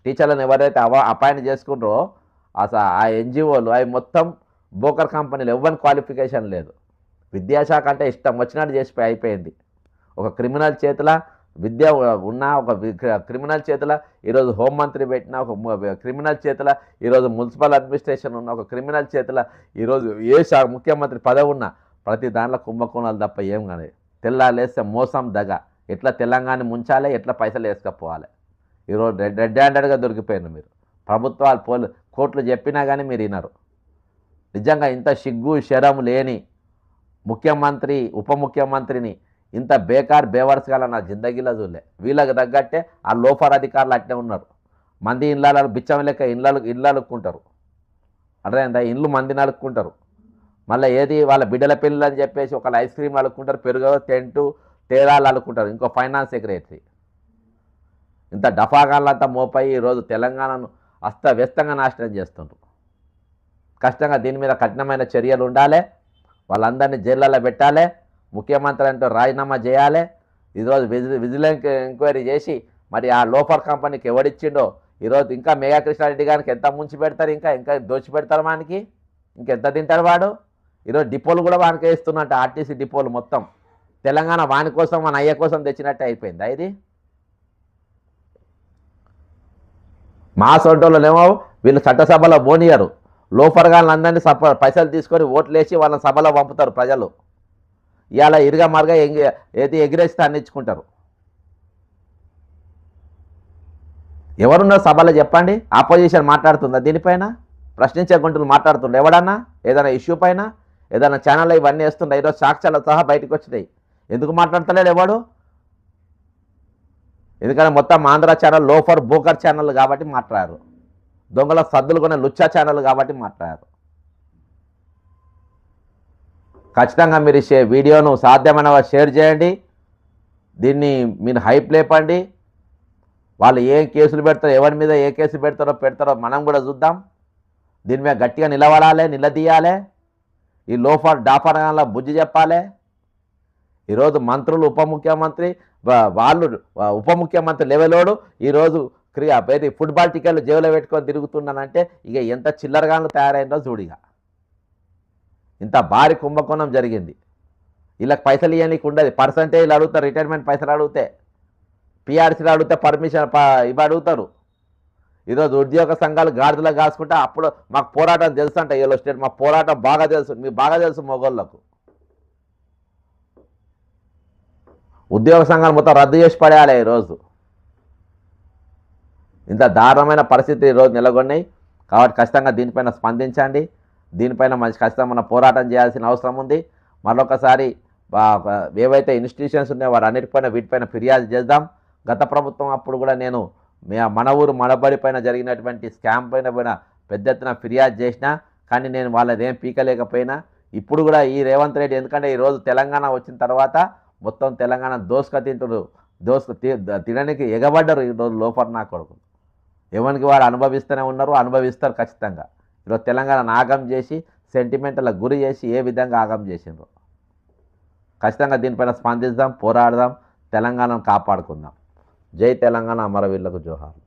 టీచర్లను ఎవరైతే అపాయింట్ చేసుకుంటారో ఆ ఎన్జిఓలు అవి మొత్తం బోకర్ కంపెనీలు, ఎవరి క్వాలిఫికేషన్ లేదు. విద్యాశాఖ అంటే ఇష్టం వచ్చినట్టు చేసి అయిపోయింది. ఒక క్రిమినల్ చేతిలో విద్య ఉన్న ఒక క్రిమినల్ చేతుల ఈరోజు హోంమంత్రి పెట్టిన ఒక క్రిమినల్ చేతుల ఈరోజు మున్సిపల్ అడ్మినిస్ట్రేషన్ ఉన్న ఒక క్రిమినల్ చేతుల ఈరోజు ముఖ్యమంత్రి పదవి ఉన్న ప్రతి దాంట్లో కుంభకోణాలు తప్ప ఏం కానీ తెల్లాలేస్తే మోసం దగ ఎట్లా తెలంగాణ ముంచాలి, ఎట్లా పైసలు వేసుకపోవాలి. ఈరోజు రెడ్ హ్యాండెడ్గా దొరికిపోయారు మీరు. ప్రభుత్వాలు కోర్టులు చెప్పినా కానీ మీరు వినరు. నిజంగా ఇంత సిగ్గు శరం లేని ముఖ్యమంత్రి ఉప ముఖ్యమంత్రిని ఇంత బేకార్ బేవర్స్గా నా జిందగీలో చూడలే. వీళ్ళకి తగ్గట్టే ఆ లోఫర్ అధికారులు అట్నే ఉన్నారు. మంది ఇళ్ళ బిచ్చం లెక్క ఇళ్ళు అలుక్కుంటారు. అర్థమైందా? ఇండ్లు మంది నలుక్కుంటారు. మళ్ళీ ఏది వాళ్ళ బిడ్డల పిల్లలు అని చెప్పేసి ఒకళ్ళు ఐస్ క్రీమ్ అలుక్కుంటారు, పెరుగు టెంటు తేడాలు అలుక్కుంటారు, ఇంకో ఫైనాన్స్ సెక్రటరీ. ఇంత డఫాగాళ్ళంతా మోపై ఈరోజు తెలంగాణను అస్తవ్యస్తంగా నాశనం చేస్తుండ్రు. కష్టంగా దీని మీద కఠినమైన చర్యలు ఉండాలి. వాళ్ళందరినీ జైళ్ళలో పెట్టాలి. ముఖ్యమంత్రి అంటూ రాజీనామా చేయాలి. ఈరోజు విజిలెన్స్ ఎంక్వైరీ చేసి మరి ఆ లోఫర్ కంపెనీకి ఎవడిచ్చిండో ఈరోజు ఇంకా మేఘా కృష్ణారెడ్డి గారికి ఎంత ముంచి పెడతారు, ఇంకా దోచి పెడతారు, వానికి ఇంకెంత తింటారు వాడు. ఈరోజు డిపోలు కూడా వానికే ఇస్తున్నట్టు, ఆర్టీసీ డిపోలు మొత్తం తెలంగాణ వాని కోసం మన అయ్య కోసం తెచ్చినట్టే అయిపోయింది. ఇది మా సొంటోళ్ళేమో వీళ్ళు చట్టసభలో బోనియరు. లోఫర్గాళ్ళందరినీ పైసలు తీసుకొని ఓట్లు వేసి వాళ్ళని సభలో పంపుతారు ప్రజలు. ఇవాళ ఇరుగా మరుగా ఏది ఎగిరేస్తే అందించుకుంటారు. ఎవరున్నారు సభలో చెప్పండి? ఆపోజిషన్ మాట్లాడుతుందా దీనిపైన? ప్రశ్నించే గుంటలు మాట్లాడుతుండే ఎవడన్నా ఏదైనా ఇష్యూ పైన? ఏదైనా ఛానల్లో ఇవన్నీ వేస్తుండే ఈరోజు సాక్ష్యాలతో సహా బయటకు వచ్చినాయి. ఎందుకు మాట్లాడతలేడు ఎవడు? ఎందుకంటే మొత్తం Andhra channel loafer broker channel కాబట్టి మాట్లాడారు. దొంగల సద్దులు కొనే లుచ్చా ఛానల్ కాబట్టి మాట్లాడారు. ఖచ్చితంగా మీరు వీడియోను సాధ్యమైన షేర్ చేయండి. దీన్ని మీరు హైప్ లేపండి. వాళ్ళు ఏం కేసులు పెడతారో, ఎవరి మీద ఏ కేసు పెడతారో మనం కూడా చూద్దాం. దీని మీద గట్టిగా నిలబడాలి, నిలదీయాలి. ఈ లోఫర్ డాఫర్గాన్ల బుద్ధి చెప్పాలి. ఈరోజు మంత్రులు ఉప ముఖ్యమంత్రి వాళ్ళు ఉప ముఖ్యమంత్రి లెవెలోడు ఈరోజు ఫుట్బాల్ టికెట్లు జేబులో పెట్టుకొని తిరుగుతున్నానంటే ఇక ఎంత చిల్లరగాన్లు తయారైందో చూడిగా. ఇంత భారీ కుంభకోణం జరిగింది. వీళ్ళకి పైసలు ఇవ్వడానికి ఉండదు. పర్సంటేజ్లు అడుగుతారు, రిటైర్మెంట్ పైసలు అడిగితే, పిఆర్సీలు అడిగితే పర్మిషన్ ఇవి అడుగుతారు. ఈరోజు ఉద్యోగ సంఘాలు గాడిదలో కాసుకుంటే అప్పుడు మాకు పోరాటం తెలుసు అంట. ఏలో స్టేట్ మాకు పోరాటం బాగా తెలుసు, మీకు బాగా తెలుసు మొగోళ్ళకు. ఉద్యోగ సంఘాలు మొత్తం రద్దు చేసి పడేయాలి. ఈరోజు ఇంత దారుణమైన పరిస్థితి ఈరోజు నెలకొన్నాయి. కాబట్టి ఖచ్చితంగా దీనిపైన స్పందించండి. దీనిపైన ఖచ్చితంగా మనం పోరాటం చేయాల్సిన అవసరం ఉంది. మరొకసారి ఏవైతే ఇన్స్టిట్యూషన్స్ ఉన్నాయో వారు అన్నిటిపైన వీటిపైన ఫిర్యాదు చేద్దాం. గత ప్రభుత్వం అప్పుడు కూడా నేను మన ఊరు మనబడి పైన జరిగినటువంటి స్కామ్ పైన పెద్ద ఎత్తున ఫిర్యాదు చేసినా, కానీ నేను వాళ్ళదేం పీకలేకపోయినా. ఇప్పుడు కూడా ఈ రేవంత్ రెడ్డి, ఎందుకంటే ఈరోజు తెలంగాణ వచ్చిన తర్వాత మొత్తం తెలంగాణ తినడానికి ఎగబడ్డరు ఈరోజు లోఫర్ నా కొడుకు. ఎవరికి వారు అనుభవిస్తూనే ఉన్నారు, అనుభవిస్తారు ఖచ్చితంగా. ఈరోజు తెలంగాణను ఆగం చేసి సెంటిమెంట్ల గురి చేసి ఏ విధంగా ఆగం చేసిండ్రు. ఖచ్చితంగా దీనిపైన స్పందిద్దాం, పోరాడదాం, తెలంగాణను కాపాడుకుందాం. జై తెలంగాణ, అమరవీరులకు జోహార్.